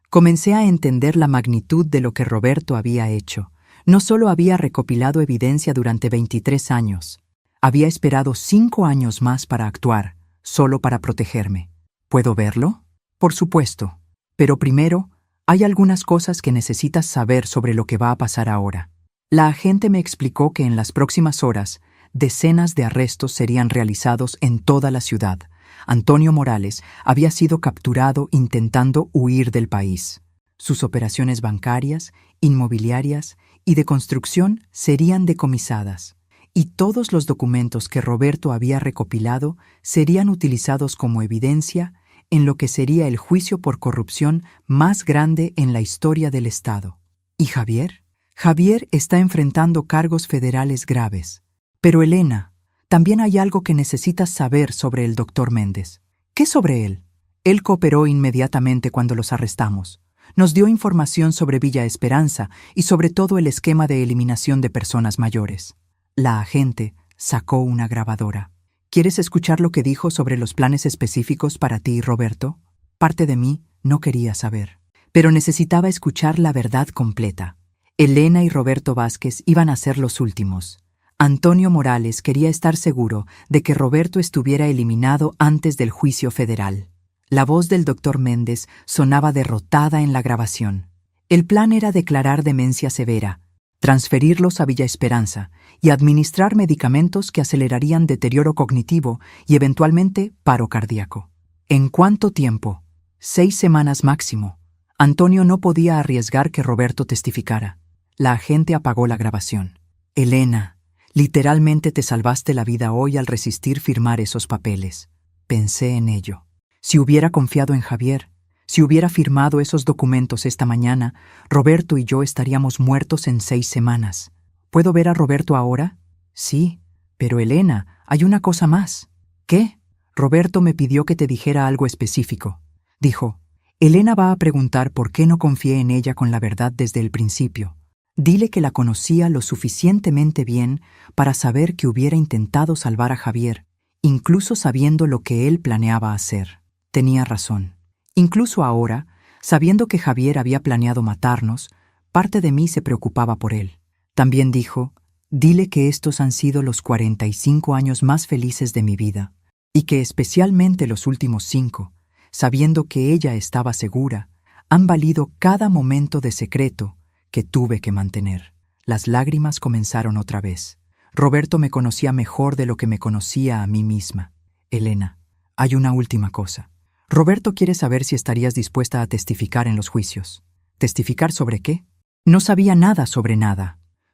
Comencé a entender la magnitud de lo que Roberto había hecho. No solo había recopilado evidencia durante 23 años, había esperado 5 años más para actuar, solo para protegerme. ¿Puedo verlo? Por supuesto. Pero primero, hay algunas cosas que necesitas saber sobre lo que va a pasar ahora. La agente me explicó que en las próximas horas, decenas de arrestos serían realizados en toda la ciudad. Antonio Morales había sido capturado intentando huir del país. Sus operaciones bancarias, inmobiliarias y de construcción serían decomisadas, y todos los documentos que Roberto había recopilado serían utilizados como evidencia en lo que sería el juicio por corrupción más grande en la historia del Estado. ¿Y Javier? Javier está enfrentando cargos federales graves. Pero Elena, también hay algo que necesitas saber sobre el doctor Méndez. ¿Qué sobre él? Él cooperó inmediatamente cuando los arrestamos. Nos dio información sobre Villa Esperanza y sobre todo el esquema de eliminación de personas mayores. La agente sacó una grabadora. ¿Quieres escuchar lo que dijo sobre los planes específicos para ti y Roberto? Parte de mí no quería saber, pero necesitaba escuchar la verdad completa. Elena y Roberto Vázquez iban a ser los últimos. Antonio Morales quería estar seguro de que Roberto estuviera eliminado antes del juicio federal. La voz del doctor Méndez sonaba derrotada en la grabación. El plan era declarar demencia severa, transferirlos a Villa Esperanza y administrar medicamentos que acelerarían deterioro cognitivo y eventualmente paro cardíaco. ¿En cuánto tiempo? 6 semanas máximo. Antonio no podía arriesgar que Roberto testificara. La agente apagó la grabación. «Elena, literalmente te salvaste la vida hoy al resistir firmar esos papeles». Pensé en ello. Si hubiera confiado en Javier, si hubiera firmado esos documentos esta mañana, Roberto y yo estaríamos muertos en 6 semanas. ¿Puedo ver a Roberto ahora? Sí, pero Elena, hay una cosa más. ¿Qué? Roberto me pidió que te dijera algo específico. Dijo, Elena va a preguntar por qué no confié en ella con la verdad desde el principio. Dile que la conocía lo suficientemente bien para saber que hubiera intentado salvar a Javier, incluso sabiendo lo que él planeaba hacer. Tenía razón. Incluso ahora, sabiendo que Javier había planeado matarnos, parte de mí se preocupaba por él. También dijo, dile que estos han sido los 45 años más felices de mi vida, y que especialmente los últimos 5, sabiendo que ella estaba segura, han valido cada momento de secreto que tuve que mantener. Las lágrimas comenzaron otra vez. Roberto me conocía mejor de lo que me conocía a mí misma. Elena, hay una última cosa. Roberto quiere saber si estarías dispuesta a testificar en los juicios. ¿Testificar sobre qué? No sabía nada,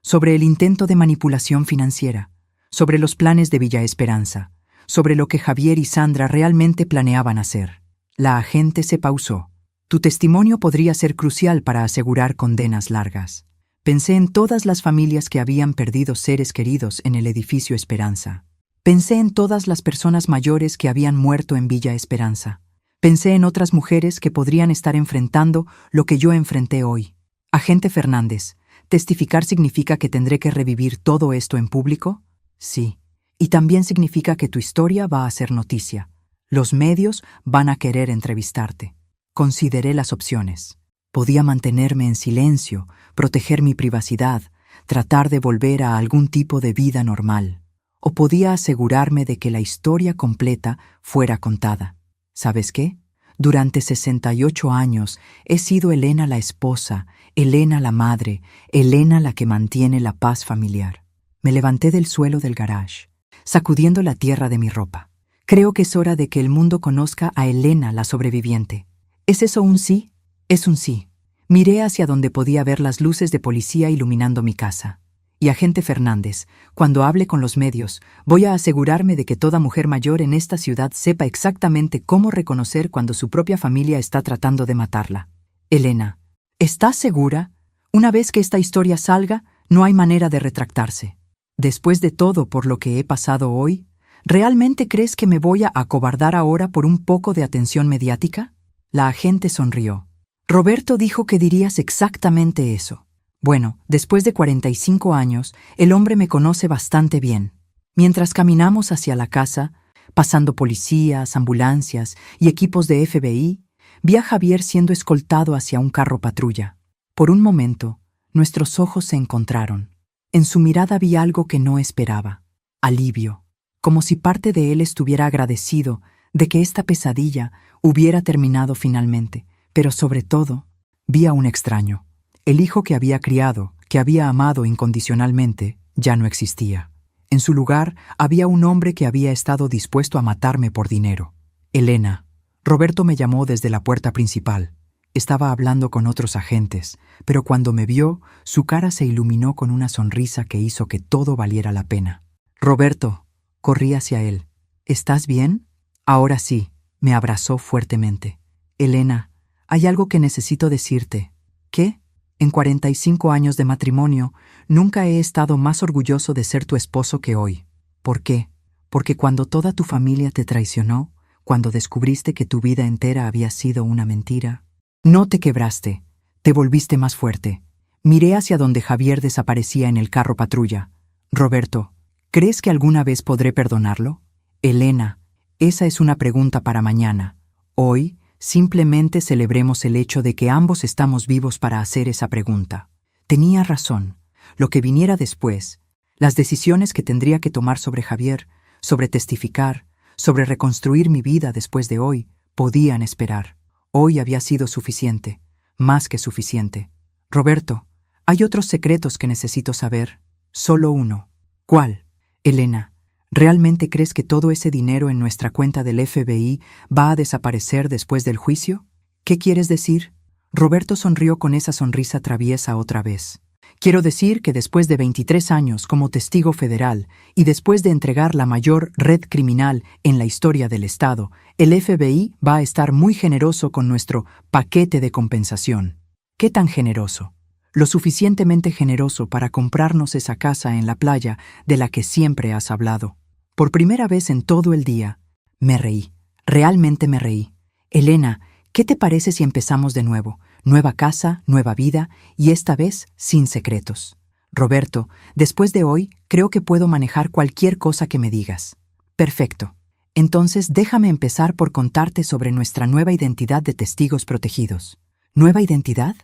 sobre el intento de manipulación financiera, sobre los planes de Villa Esperanza, sobre lo que Javier y Sandra realmente planeaban hacer. La agente se pausó. Tu testimonio podría ser crucial para asegurar condenas largas. Pensé en todas las familias que habían perdido seres queridos en el edificio Esperanza. Pensé en todas las personas mayores que habían muerto en Villa Esperanza. Pensé en otras mujeres que podrían estar enfrentando lo que yo enfrenté hoy. Agente Fernández, ¿testificar significa que tendré que revivir todo esto en público? Sí. Y también significa que tu historia va a ser noticia. Los medios van a querer entrevistarte. Consideré las opciones. Podía mantenerme en silencio, proteger mi privacidad, tratar de volver a algún tipo de vida normal. O podía asegurarme de que la historia completa fuera contada. ¿Sabes qué? Durante 68 años he sido Elena la esposa, Elena la madre, Elena la que mantiene la paz familiar. Me levanté del suelo del garage, sacudiendo la tierra de mi ropa. Creo que es hora de que el mundo conozca a Elena la sobreviviente. ¿Es eso un sí? Es un sí. Miré hacia donde podía ver las luces de policía iluminando mi casa. Y agente Fernández, cuando hable con los medios, voy a asegurarme de que toda mujer mayor en esta ciudad sepa exactamente cómo reconocer cuando su propia familia está tratando de matarla. Elena, ¿estás segura? Una vez que esta historia salga, no hay manera de retractarse. Después de todo por lo que he pasado hoy, ¿realmente crees que me voy a acobardar ahora por un poco de atención mediática? La agente sonrió. Roberto dijo que dirías exactamente eso. Bueno, después de 45 años, el hombre me conoce bastante bien. Mientras caminamos hacia la casa, pasando policías, ambulancias y equipos de FBI, vi a Javier siendo escoltado hacia un carro patrulla. Por un momento, nuestros ojos se encontraron. En su mirada vi algo que no esperaba. Alivio, como si parte de él estuviera agradecido de que esta pesadilla hubiera terminado finalmente. Pero sobre todo, vi a un extraño. El hijo que había criado, que había amado incondicionalmente, ya no existía. En su lugar, había un hombre que había estado dispuesto a matarme por dinero. Elena. Roberto me llamó desde la puerta principal. Estaba hablando con otros agentes, pero cuando me vio, su cara se iluminó con una sonrisa que hizo que todo valiera la pena. Roberto, corrí hacia él. ¿Estás bien? Ahora sí, me abrazó fuertemente. Elena, hay algo que necesito decirte. ¿Qué? En 45 años de matrimonio, nunca he estado más orgulloso de ser tu esposo que hoy. ¿Por qué? Porque cuando toda tu familia te traicionó, cuando descubriste que tu vida entera había sido una mentira, no te quebraste, te volviste más fuerte. Miré hacia donde Javier desaparecía en el carro patrulla. Roberto, ¿crees que alguna vez podré perdonarlo? Elena, esa es una pregunta para mañana. Hoy, simplemente celebremos el hecho de que ambos estamos vivos para hacer esa pregunta. Tenía razón. Lo que viniera después, las decisiones que tendría que tomar sobre Javier, sobre testificar, sobre reconstruir mi vida después de hoy, podían esperar. Hoy había sido suficiente, más que suficiente. Roberto, hay otros secretos que necesito saber. Solo uno. ¿Cuál? Elena, ¿realmente crees que todo ese dinero en nuestra cuenta del FBI va a desaparecer después del juicio? ¿Qué quieres decir? Roberto sonrió con esa sonrisa traviesa otra vez. Quiero decir que después de 23 años como testigo federal y después de entregar la mayor red criminal en la historia del Estado, el FBI va a estar muy generoso con nuestro paquete de compensación. ¿Qué tan generoso? Lo suficientemente generoso para comprarnos esa casa en la playa de la que siempre has hablado. Por primera vez en todo el día, me reí. Realmente me reí. Elena, ¿qué te parece si empezamos de nuevo? Nueva casa, nueva vida, y esta vez sin secretos. Roberto, después de hoy, creo que puedo manejar cualquier cosa que me digas. Perfecto. Entonces déjame empezar por contarte sobre nuestra nueva identidad de testigos protegidos. ¿Nueva identidad?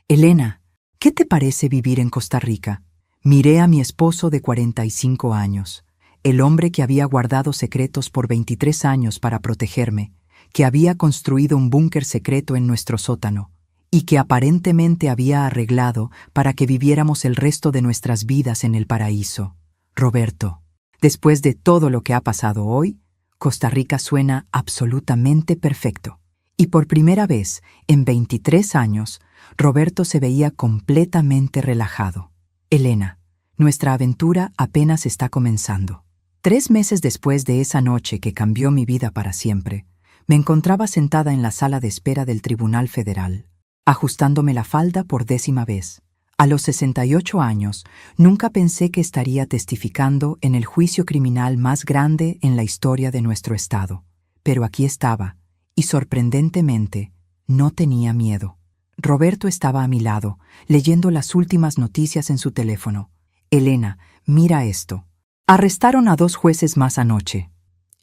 Elena, ¿qué te parece vivir en Costa Rica? Miré a mi esposo de 45 años. El hombre que había guardado secretos por 23 años para protegerme, que había construido un búnker secreto en nuestro sótano, y que aparentemente había arreglado para que viviéramos el resto de nuestras vidas en el paraíso. Roberto, después de todo lo que ha pasado hoy, Costa Rica suena absolutamente perfecto. Y por primera vez, en 23 años, Roberto se veía completamente relajado. Elena, nuestra aventura apenas está comenzando. 3 meses después de esa noche que cambió mi vida para siempre, me encontraba sentada en la sala de espera del Tribunal Federal, ajustándome la falda por 10ª vez. A los 68 años, nunca pensé que estaría testificando en el juicio criminal más grande en la historia de nuestro estado. Pero aquí estaba, y sorprendentemente, no tenía miedo. Roberto estaba a mi lado, leyendo las últimas noticias en su teléfono. Elena, mira esto. Arrestaron a 2 jueces más anoche.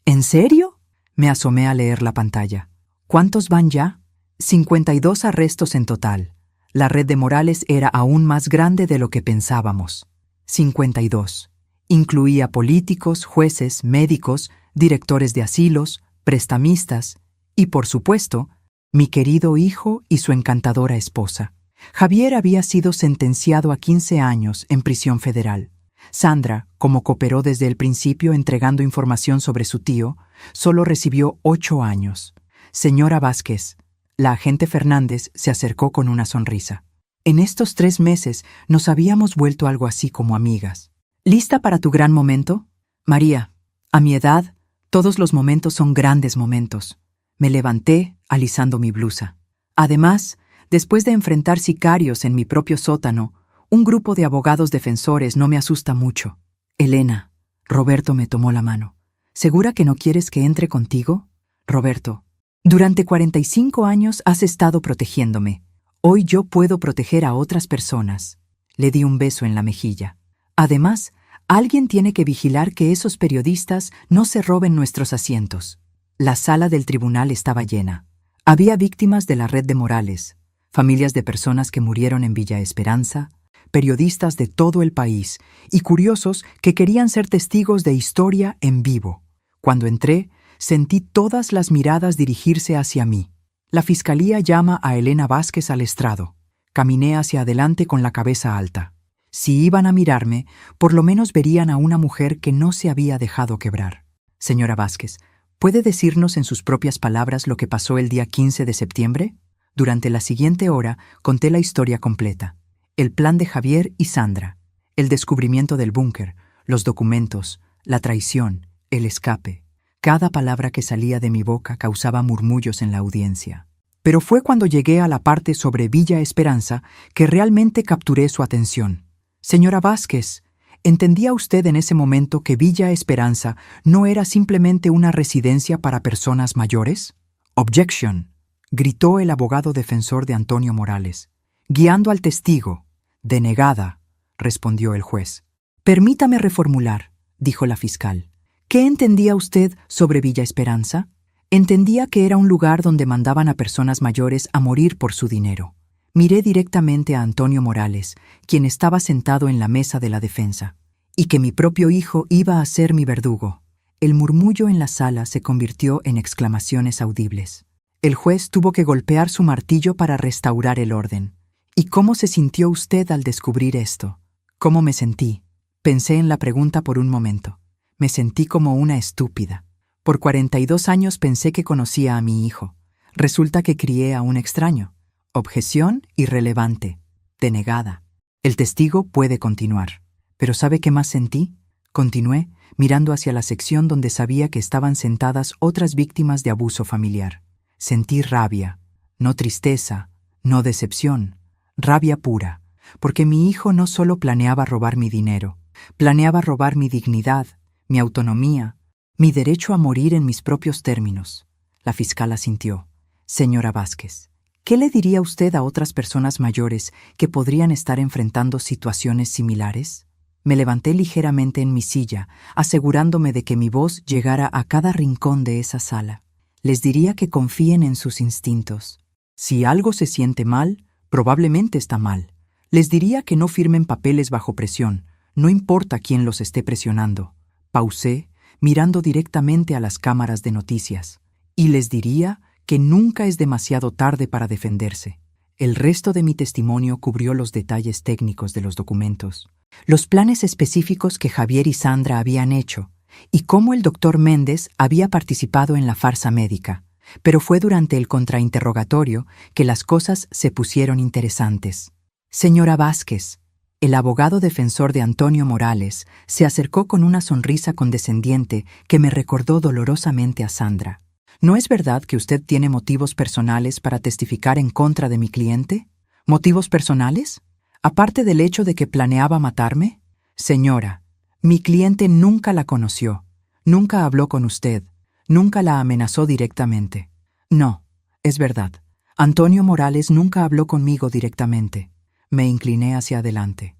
¿En serio? Me asomé a leer la pantalla. ¿Cuántos van ya? 52 arrestos en total. La red de Morales era aún más grande de lo que pensábamos. 52. Incluía políticos, jueces, médicos, directores de asilos, prestamistas y, por supuesto, mi querido hijo y su encantadora esposa. Javier había sido sentenciado a 15 años en prisión federal. Sandra, como cooperó desde el principio entregando información sobre su tío, solo recibió 8 años. Señora Vázquez, la agente Fernández se acercó con una sonrisa. En estos 3 meses nos habíamos vuelto algo así como amigas. ¿Lista para tu gran momento? María, a mi edad, todos los momentos son grandes momentos. Me levanté, alisando mi blusa. Además, después de enfrentar sicarios en mi propio sótano, un grupo de abogados defensores no me asusta mucho. Elena, Roberto me tomó la mano. ¿Segura que no quieres que entre contigo? Roberto, durante 45 años has estado protegiéndome. Hoy yo puedo proteger a otras personas. Le di un beso en la mejilla. Además, alguien tiene que vigilar que esos periodistas no se roben nuestros asientos. La sala del tribunal estaba llena. Había víctimas de la red de Morales, familias de personas que murieron en Villa Esperanza, periodistas de todo el país y curiosos que querían ser testigos de historia en vivo. Cuando entré, sentí todas las miradas dirigirse hacia mí. La fiscalía llama a Elena Vázquez al estrado. Caminé hacia adelante con la cabeza alta. Si iban a mirarme, por lo menos verían a una mujer que no se había dejado quebrar. Señora Vázquez, ¿puede decirnos en sus propias palabras lo que pasó el día 15 de septiembre? Durante la siguiente hora conté la historia completa. El plan de Javier y Sandra, el descubrimiento del búnker, los documentos, la traición, el escape. Cada palabra que salía de mi boca causaba murmullos en la audiencia. Pero fue cuando llegué a la parte sobre Villa Esperanza que realmente capturé su atención. Señora Vázquez, ¿entendía usted en ese momento que Villa Esperanza no era simplemente una residencia para personas mayores? Objection, gritó el abogado defensor de Antonio Morales. Guiando al testigo. Denegada, respondió el juez. Permítame reformular, dijo la fiscal. ¿Qué entendía usted sobre Villa Esperanza? Entendía que era un lugar donde mandaban a personas mayores a morir por su dinero. Miré directamente a Antonio Morales, quien estaba sentado en la mesa de la defensa, y que mi propio hijo iba a ser mi verdugo. El murmullo en la sala se convirtió en exclamaciones audibles. El juez tuvo que golpear su martillo para restaurar el orden. ¿Y cómo se sintió usted al descubrir esto? ¿Cómo me sentí? Pensé en la pregunta por un momento. Me sentí como una estúpida. Por 42 años pensé que conocía a mi hijo. Resulta que crié a un extraño. Objeción irrelevante. Denegada. El testigo puede continuar. ¿Pero sabe qué más sentí? Continué, mirando hacia la sección donde sabía que estaban sentadas otras víctimas de abuso familiar. Sentí rabia, no tristeza, no decepción, rabia pura, porque mi hijo no solo planeaba robar mi dinero, planeaba robar mi dignidad, mi autonomía, mi derecho a morir en mis propios términos. La fiscal asintió. Señora Vázquez, ¿qué le diría usted a otras personas mayores que podrían estar enfrentando situaciones similares? Me levanté ligeramente en mi silla, asegurándome de que mi voz llegara a cada rincón de esa sala. Les diría que confíen en sus instintos. Si algo se siente mal, probablemente está mal. Les diría que no firmen papeles bajo presión, no importa quién los esté presionando. Pausé, mirando directamente a las cámaras de noticias. Y les diría que nunca es demasiado tarde para defenderse. El resto de mi testimonio cubrió los detalles técnicos de los documentos, los planes específicos que Javier y Sandra habían hecho, y cómo el doctor Méndez había participado en la farsa médica. pero fue durante el contrainterrogatorio que las cosas se pusieron interesantes. Señora Vázquez, el abogado defensor de Antonio Morales se acercó con una sonrisa condescendiente que me recordó dolorosamente a Sandra. ¿No es verdad que usted tiene motivos personales para testificar en contra de mi cliente? ¿Motivos personales? Aparte del hecho de que planeaba matarme. Señora, mi cliente nunca la conoció, nunca habló con usted, nunca la amenazó directamente. No, es verdad. Antonio Morales nunca habló conmigo directamente. Me incliné hacia adelante.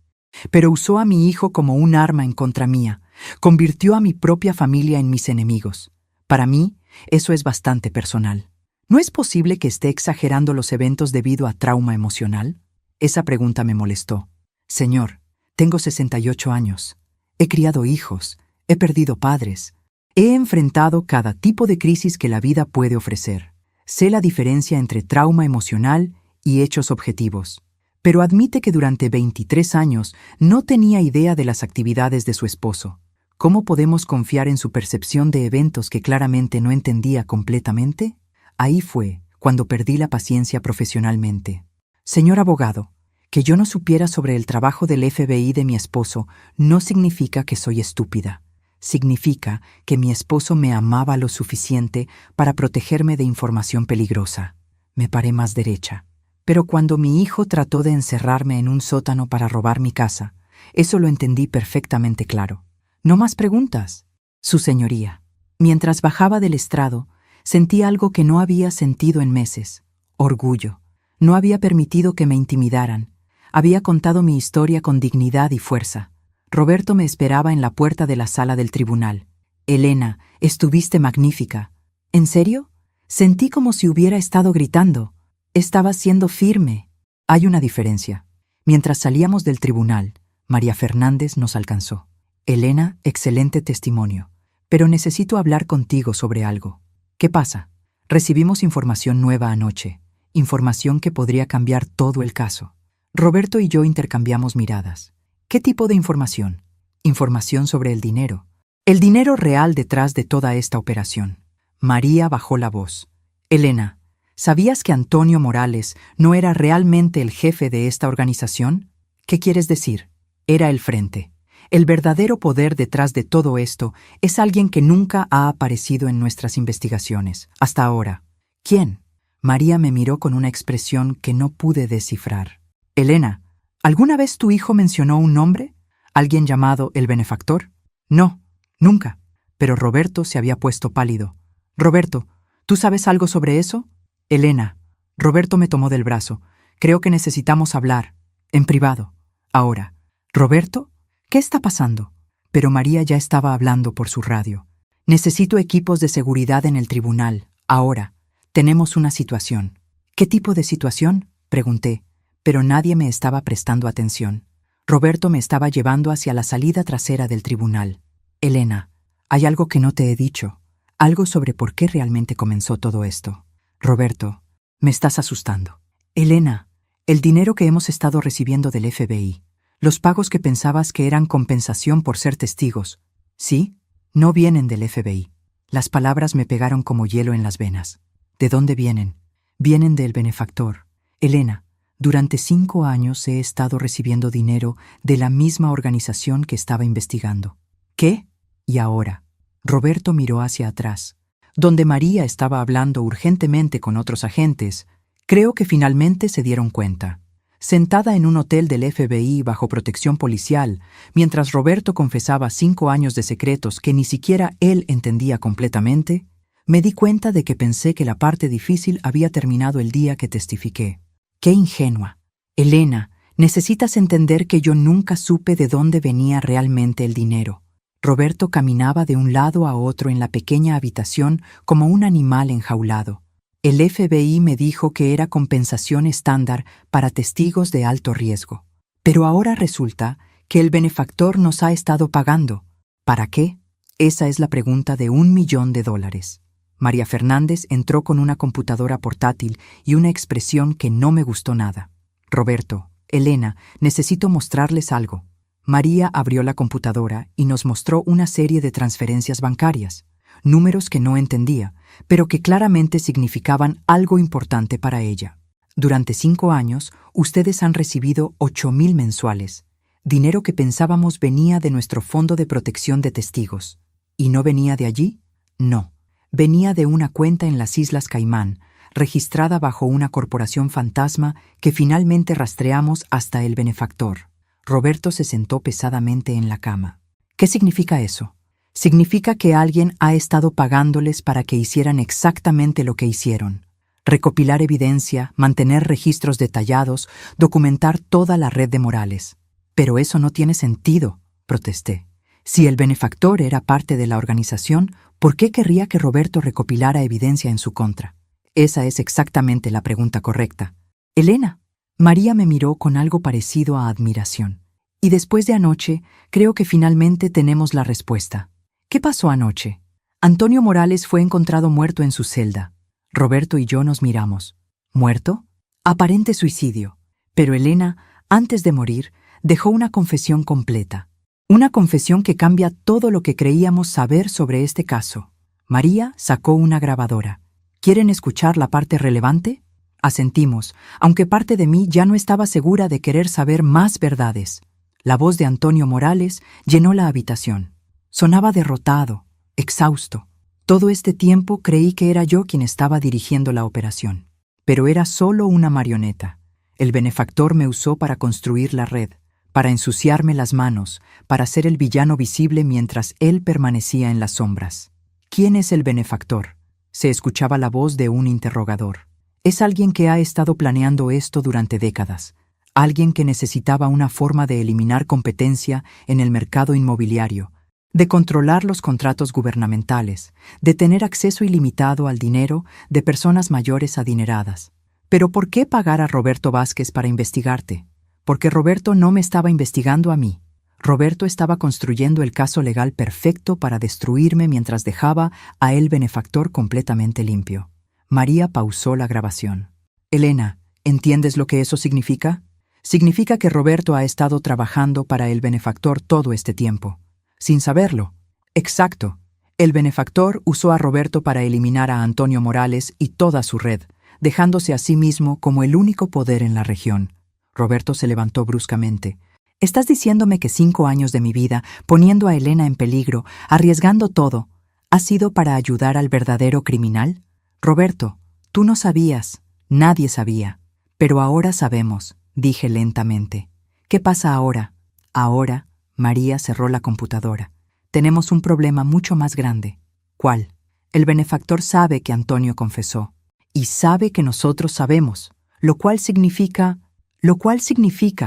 Pero usó a mi hijo como un arma en contra mía, convirtió a mi propia familia en mis enemigos. Para mí, eso es bastante personal. ¿No es posible que esté exagerando los eventos debido a trauma emocional? Esa pregunta me molestó. Señor, tengo 68 años. He criado hijos, he perdido padres. He enfrentado cada tipo de crisis que la vida puede ofrecer. Sé la diferencia entre trauma emocional y hechos objetivos. Pero admite que durante 23 años no tenía idea de las actividades de su esposo. ¿Cómo podemos confiar en su percepción de eventos que claramente no entendía completamente? Ahí fue cuando perdí la paciencia profesionalmente. Señor abogado, que yo no supiera sobre el trabajo del FBI de mi esposo no significa que soy estúpida. Significa que mi esposo me amaba lo suficiente para protegerme de información peligrosa. Me paré más derecha. Pero cuando mi hijo trató de encerrarme en un sótano para robar mi casa, eso lo entendí perfectamente claro. No más preguntas. Su señoría. Mientras bajaba del estrado, sentí algo que no había sentido en meses. Orgullo. No había permitido que me intimidaran. Había contado mi historia con dignidad y fuerza. Roberto me esperaba en la puerta de la sala del tribunal. Elena, estuviste magnífica. ¿En serio? Sentí como si hubiera estado gritando. Estaba siendo firme. Hay una diferencia. Mientras salíamos del tribunal, María Fernández nos alcanzó. Elena, excelente testimonio. Pero necesito hablar contigo sobre algo. ¿Qué pasa? Recibimos información nueva anoche. Información que podría cambiar todo el caso. Roberto y yo intercambiamos miradas. ¿Qué tipo de información? Información sobre el dinero. El dinero real detrás de toda esta operación. María bajó la voz. Elena, ¿sabías que Antonio Morales no era realmente el jefe de esta organización? ¿Qué quieres decir? Era el frente. El verdadero poder detrás de todo esto es alguien que nunca ha aparecido en nuestras investigaciones, hasta ahora. ¿Quién? María me miró con una expresión que no pude descifrar. Elena, ¿alguna vez tu hijo mencionó un nombre? ¿Alguien llamado el benefactor? No, nunca. Pero Roberto se había puesto pálido. Roberto, ¿tú sabes algo sobre eso? Elena, Roberto me tomó del brazo. Creo que necesitamos hablar, en privado. Ahora. ¿Roberto? ¿Qué está pasando? Pero María ya estaba hablando por su radio. Necesito equipos de seguridad en el tribunal, ahora. Tenemos una situación. ¿Qué tipo de situación? Pregunté, pero nadie me estaba prestando atención. Roberto me estaba llevando hacia la salida trasera del tribunal. Elena, hay algo que no te he dicho. Algo sobre por qué realmente comenzó todo esto. Roberto, me estás asustando. Elena, el dinero que hemos estado recibiendo del FBI. Los pagos que pensabas que eran compensación por ser testigos. ¿Sí? No vienen del FBI. Las palabras me pegaron como hielo en las venas. ¿De dónde vienen? Vienen del benefactor. Elena, durante 5 años he estado recibiendo dinero de la misma organización que estaba investigando. ¿Qué? Y ahora. Roberto miró hacia atrás, donde María estaba hablando urgentemente con otros agentes. Creo que finalmente se dieron cuenta. Sentada en un hotel del FBI bajo protección policial, mientras Roberto confesaba 5 años de secretos que ni siquiera él entendía completamente, me di cuenta de que pensé que la parte difícil había terminado el día que testifiqué. ¡Qué ingenua! Elena, necesitas entender que yo nunca supe de dónde venía realmente el dinero. Roberto caminaba de un lado a otro en la pequeña habitación como un animal enjaulado. El FBI me dijo que era compensación estándar para testigos de alto riesgo. Pero ahora resulta que el benefactor nos ha estado pagando. ¿Para qué? Esa es la pregunta de $1.000.000. María Fernández entró con una computadora portátil y una expresión que no me gustó nada. Roberto, Elena, necesito mostrarles algo. María abrió la computadora y nos mostró una serie de transferencias bancarias. números que no entendía, pero que claramente significaban algo importante para ella. Durante 5 años, ustedes han recibido 8,000 mensuales, dinero que pensábamos venía de nuestro fondo de protección de testigos. ¿Y no venía de allí? No. Venía de una cuenta en las Islas Caimán, registrada bajo una corporación fantasma que finalmente rastreamos hasta el benefactor. Roberto se sentó pesadamente en la cama. ¿Qué significa eso? Significa que alguien ha estado pagándoles para que hicieran exactamente lo que hicieron. Recopilar evidencia, mantener registros detallados, documentar toda la red de Morales. Pero eso no tiene sentido, protesté. Si el benefactor era parte de la organización, ¿por qué querría que Roberto recopilara evidencia en su contra? Esa es exactamente la pregunta correcta. Elena. María me miró con algo parecido a admiración. Y después de anoche, creo que finalmente tenemos la respuesta. ¿Qué pasó anoche? Antonio Morales fue encontrado muerto en su celda. Roberto y yo nos miramos. ¿Muerto? Aparente suicidio. Pero Elena, antes de morir, dejó una confesión completa. Una confesión que cambia todo lo que creíamos saber sobre este caso. María sacó una grabadora. ¿Quieren escuchar la parte relevante? Asentimos, aunque parte de mí ya no estaba segura de querer saber más verdades. La voz de Antonio Morales llenó la habitación. Sonaba derrotado, exhausto. Todo este tiempo creí que era yo quien estaba dirigiendo la operación. Pero era solo una marioneta. El benefactor me usó para construir la red, para ensuciarme las manos, para ser el villano visible mientras él permanecía en las sombras. ¿Quién es el benefactor? Se escuchaba la voz de un interrogador. Es alguien que ha estado planeando esto durante décadas. Alguien que necesitaba una forma de eliminar competencia en el mercado inmobiliario, de controlar los contratos gubernamentales, de tener acceso ilimitado al dinero de personas mayores adineradas. ¿Pero por qué pagar a Roberto Vázquez para investigarte? Porque Roberto no me estaba investigando a mí. Roberto estaba construyendo el caso legal perfecto para destruirme mientras dejaba a el benefactor completamente limpio. María pausó la grabación. Elena, ¿entiendes lo que eso significa? Significa que Roberto ha estado trabajando para el benefactor todo este tiempo. Sin saberlo. Exacto. El benefactor usó a Roberto para eliminar a Antonio Morales y toda su red, dejándose a sí mismo como el único poder en la región. Roberto se levantó bruscamente. ¿Estás diciéndome que 5 años de mi vida, poniendo a Elena en peligro, arriesgando todo, ha sido para ayudar al verdadero criminal? Roberto, tú no sabías, nadie sabía. Pero ahora sabemos, dije lentamente. ¿Qué pasa ahora? Ahora, María cerró la computadora. Tenemos un problema mucho más grande. ¿Cuál? El benefactor sabe que Antonio confesó. Y sabe que nosotros sabemos, lo cual significa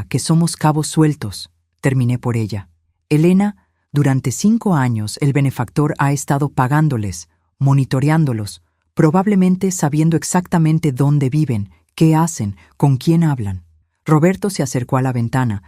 que somos cabos sueltos. Terminé por ella. Elena, durante 5 años el benefactor ha estado pagándoles, monitoreándolos, probablemente sabiendo exactamente dónde viven, qué hacen, con quién hablan. Roberto se acercó a la ventana,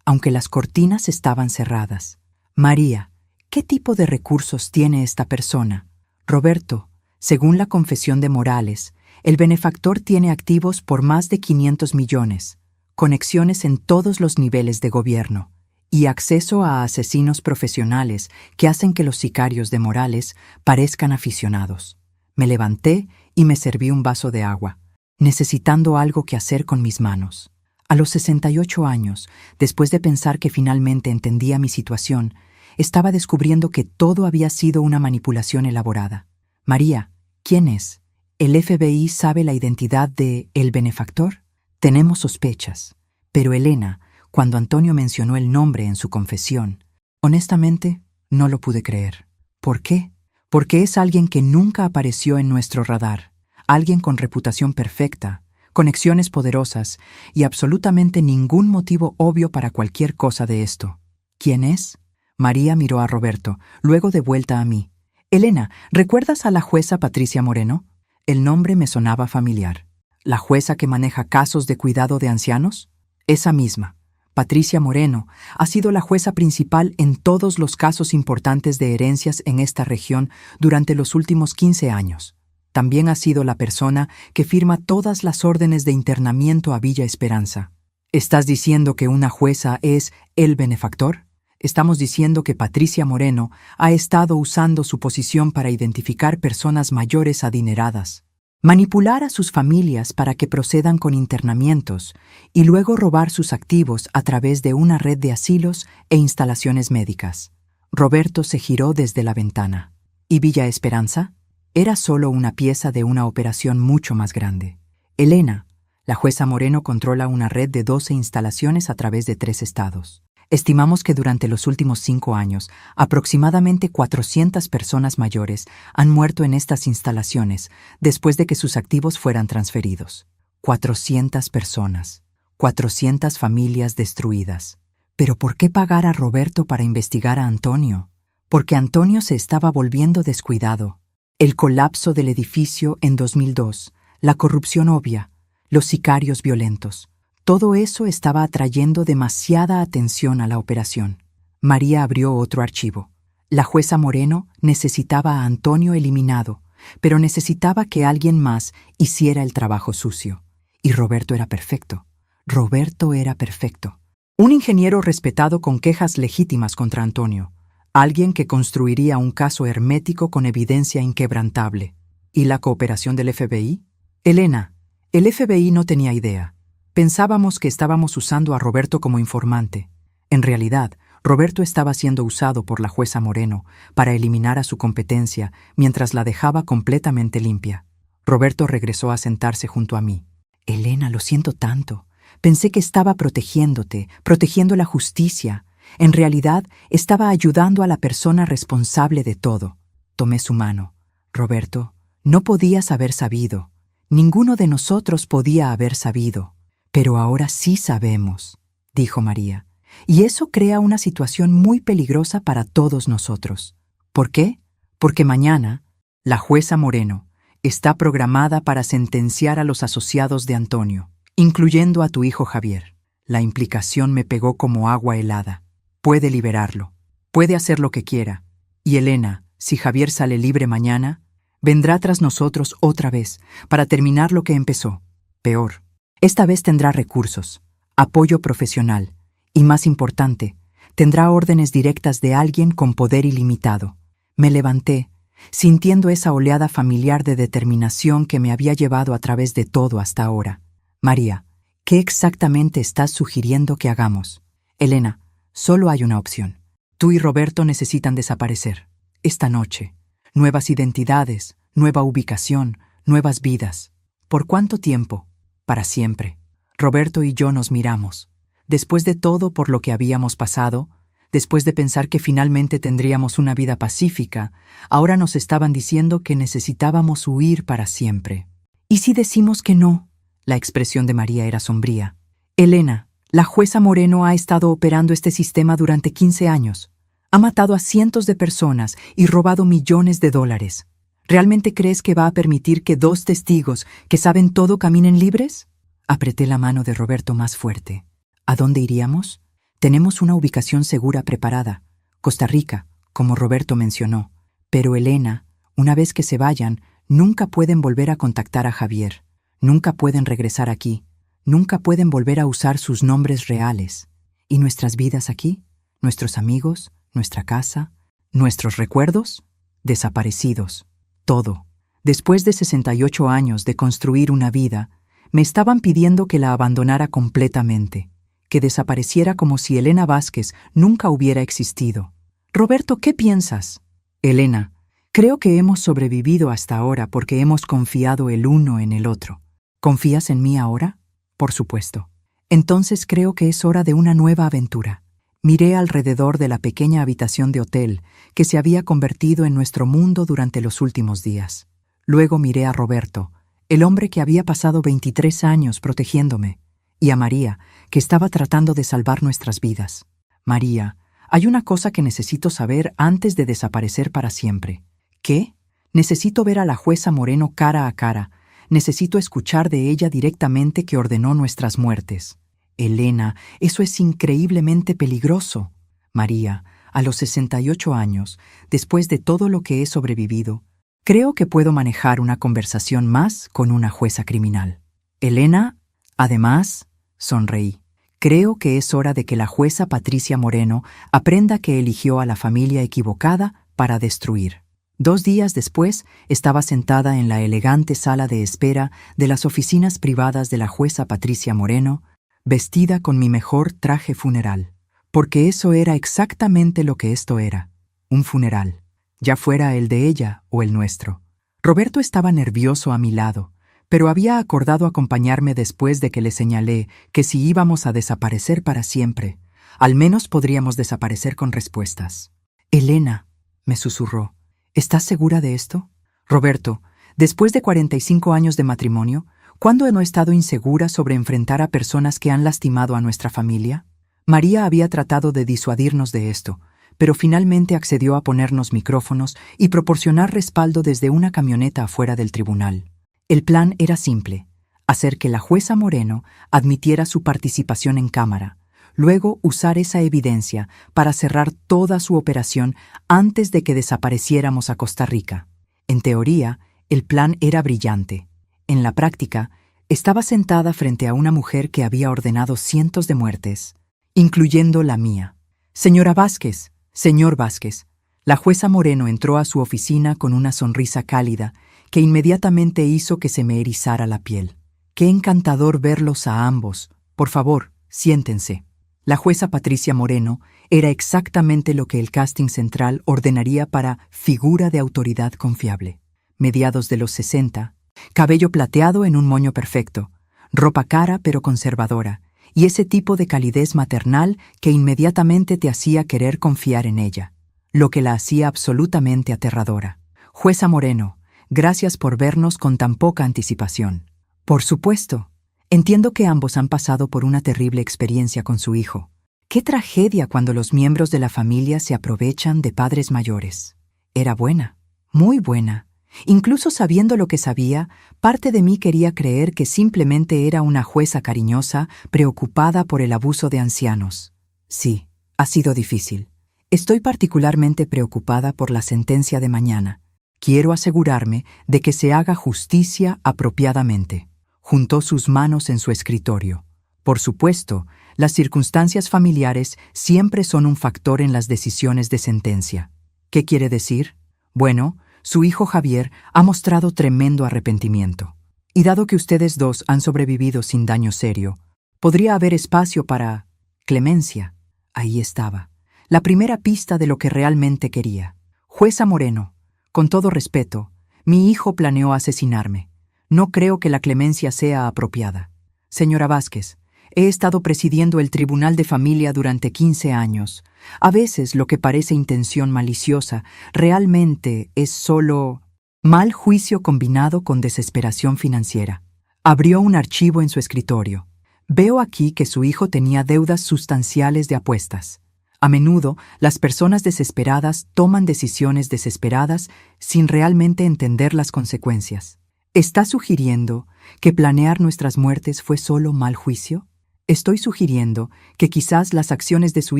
aunque las cortinas estaban cerradas. María, ¿qué tipo de recursos tiene esta persona? Roberto, según la confesión de Morales, el benefactor tiene activos por más de 500 millones, conexiones en todos los niveles de gobierno y acceso a asesinos profesionales que hacen que los sicarios de Morales parezcan aficionados. Me levanté y me serví un vaso de agua, necesitando algo que hacer con mis manos. A los 68 años, después de pensar que finalmente entendía mi situación, estaba descubriendo que todo había sido una manipulación elaborada. María, ¿quién es? ¿El FBI sabe la identidad de el benefactor? Tenemos sospechas. Pero Elena, cuando Antonio mencionó el nombre en su confesión, honestamente, no lo pude creer. ¿Por qué? Porque es alguien que nunca apareció en nuestro radar, alguien con reputación perfecta, conexiones poderosas y absolutamente ningún motivo obvio para cualquier cosa de esto. ¿Quién es? María miró a Roberto, luego de vuelta a mí. Elena, ¿recuerdas a la jueza Patricia Moreno? El nombre me sonaba familiar. ¿La jueza que maneja casos de cuidado de ancianos? Esa misma. Patricia Moreno ha sido la jueza principal en todos los casos importantes de herencias en esta región durante los últimos 15 años. También ha sido la persona que firma todas las órdenes de internamiento a Villa Esperanza. ¿Estás diciendo que una jueza es el benefactor? Estamos diciendo que Patricia Moreno ha estado usando su posición para identificar personas mayores adineradas, manipular a sus familias para que procedan con internamientos y luego robar sus activos a través de una red de asilos e instalaciones médicas. Roberto se giró desde la ventana. ¿Y Villa Esperanza? Era solo una pieza de una operación mucho más grande. Elena, la jueza Moreno, controla una red de 12 instalaciones a través de 3 estados. Estimamos que durante los últimos 5 años, aproximadamente 400 personas mayores han muerto en estas instalaciones después de que sus activos fueran transferidos. 400 personas, 400 familias destruidas. ¿Pero por qué pagar a Roberto para investigar a Antonio? Porque Antonio se estaba volviendo descuidado. El colapso del edificio en 2002, la corrupción obvia, los sicarios violentos. Todo eso estaba atrayendo demasiada atención a la operación. María abrió otro archivo. La jueza Moreno necesitaba a Antonio eliminado, pero necesitaba que alguien más hiciera el trabajo sucio. Y Roberto era perfecto. Roberto era perfecto. Un ingeniero respetado con quejas legítimas contra Antonio. Alguien que construiría un caso hermético con evidencia inquebrantable. ¿Y la cooperación del FBI? Elena, el FBI no tenía idea. Pensábamos que estábamos usando a Roberto como informante. En realidad, Roberto estaba siendo usado por la jueza Moreno para eliminar a su competencia mientras la dejaba completamente limpia. Roberto regresó a sentarse junto a mí. Elena, lo siento tanto. Pensé que estaba protegiéndote, protegiendo la justicia. En realidad, estaba ayudando a la persona responsable de todo. Tomé su mano. Roberto, no podías haber sabido. Ninguno de nosotros podía haber sabido. Pero ahora sí sabemos, dijo María, y eso crea una situación muy peligrosa para todos nosotros. ¿Por qué? Porque mañana, la jueza Moreno está programada para sentenciar a los asociados de Antonio, incluyendo a tu hijo Javier. La implicación me pegó como agua helada. Puede liberarlo, puede hacer lo que quiera. Y Elena, si Javier sale libre mañana, vendrá tras nosotros otra vez para terminar lo que empezó. Peor. Esta vez tendrá recursos, apoyo profesional y, más importante, tendrá órdenes directas de alguien con poder ilimitado. Me levanté, sintiendo esa oleada familiar de determinación que me había llevado a través de todo hasta ahora. María, ¿qué exactamente estás sugiriendo que hagamos? Elena, solo hay una opción. Tú y Roberto necesitan desaparecer. Esta noche. Nuevas identidades, nueva ubicación, nuevas vidas. ¿Por cuánto tiempo? Para siempre. Roberto y yo nos miramos. Después de todo por lo que habíamos pasado, después de pensar que finalmente tendríamos una vida pacífica, ahora nos estaban diciendo que necesitábamos huir para siempre. ¿Y si decimos que no? La expresión de María era sombría. Elena, la jueza Moreno ha estado operando este sistema durante 15 años. Ha matado a cientos de personas y robado millones de dólares. ¿Realmente crees que va a permitir que 2 testigos que saben todo caminen libres? Apreté la mano de Roberto más fuerte. ¿A dónde iríamos? Tenemos una ubicación segura preparada. Costa Rica, como Roberto mencionó. Pero Elena, una vez que se vayan, nunca pueden volver a contactar a Javier. Nunca pueden regresar aquí. Nunca pueden volver a usar sus nombres reales. ¿Y nuestras vidas aquí? ¿Nuestros amigos? ¿Nuestra casa? ¿Nuestros recuerdos? Desaparecidos. Todo. Después de 68 años de construir una vida, me estaban pidiendo que la abandonara completamente, que desapareciera como si Elena Vázquez nunca hubiera existido. Roberto, ¿qué piensas? Elena, creo que hemos sobrevivido hasta ahora porque hemos confiado el uno en el otro. ¿Confías en mí ahora? Por supuesto. Entonces creo que es hora de una nueva aventura. Miré alrededor de la pequeña habitación de hotel que se había convertido en nuestro mundo durante los últimos días. Luego miré a Roberto, el hombre que había pasado 23 años protegiéndome, y a María, que estaba tratando de salvar nuestras vidas. María, hay una cosa que necesito saber antes de desaparecer para siempre. ¿Qué? Necesito ver a la jueza Moreno cara a cara. Necesito escuchar de ella directamente que ordenó nuestras muertes. Elena, eso es increíblemente peligroso. María, a los 68 años, después de todo lo que he sobrevivido, creo que puedo manejar una conversación más con una jueza criminal. Elena, además, sonreí. Creo que es hora de que la jueza Patricia Moreno aprenda que eligió a la familia equivocada para destruir. 2 días después, estaba sentada en la elegante sala de espera de las oficinas privadas de la jueza Patricia Moreno, vestida con mi mejor traje funeral. Porque eso era exactamente lo que esto era, un funeral, ya fuera el de ella o el nuestro. Roberto estaba nervioso a mi lado, pero había acordado acompañarme después de que le señalé que si íbamos a desaparecer para siempre, al menos podríamos desaparecer con respuestas. «Elena», me susurró, «¿estás segura de esto?» «Roberto, después de 45 años de matrimonio, ¿cuándo no he estado insegura sobre enfrentar a personas que han lastimado a nuestra familia?» María había tratado de disuadirnos de esto, pero finalmente accedió a ponernos micrófonos y proporcionar respaldo desde una camioneta afuera del tribunal. El plan era simple: hacer que la jueza Moreno admitiera su participación en cámara, luego usar esa evidencia para cerrar toda su operación antes de que desapareciéramos a Costa Rica. En teoría, el plan era brillante. En la práctica, estaba sentada frente a una mujer que había ordenado cientos de muertes, incluyendo la mía. «Señora Vázquez, señor Vázquez». La jueza Moreno entró a su oficina con una sonrisa cálida que inmediatamente hizo que se me erizara la piel. «Qué encantador verlos a ambos. Por favor, siéntense». La jueza Patricia Moreno era exactamente lo que el casting central ordenaría para figura de autoridad confiable. Mediados de los 60, cabello plateado en un moño perfecto, ropa cara pero conservadora, y ese tipo de calidez maternal que inmediatamente te hacía querer confiar en ella, lo que la hacía absolutamente aterradora. «Jueza Moreno, gracias por vernos con tan poca anticipación». «Por supuesto. Entiendo que ambos han pasado por una terrible experiencia con su hijo. Qué tragedia cuando los miembros de la familia se aprovechan de padres mayores. Era buena, muy buena. Incluso sabiendo lo que sabía, parte de mí quería creer que simplemente era una jueza cariñosa, preocupada por el abuso de ancianos. Sí, ha sido difícil. Estoy particularmente preocupada por la sentencia de mañana. Quiero asegurarme de que se haga justicia apropiadamente». Juntó sus manos en su escritorio. Por supuesto, las circunstancias familiares siempre son un factor en las decisiones de sentencia. ¿Qué quiere decir? Bueno, su hijo Javier ha mostrado tremendo arrepentimiento. Y dado que ustedes dos han sobrevivido sin daño serio, podría haber espacio para clemencia. Ahí estaba, la primera pista de lo que realmente quería. «Jueza Moreno, con todo respeto, mi hijo planeó asesinarme. No creo que la clemencia sea apropiada. Señora Vázquez, he estado presidiendo el Tribunal de Familia durante 15 años. A veces lo que parece intención maliciosa realmente es solo mal juicio combinado con desesperación financiera». Abrió un archivo en su escritorio. «Veo aquí que su hijo tenía deudas sustanciales de apuestas. A menudo, las personas desesperadas toman decisiones desesperadas sin realmente entender las consecuencias. ¿Está sugiriendo que planear nuestras muertes fue solo mal juicio? Estoy sugiriendo que quizás las acciones de su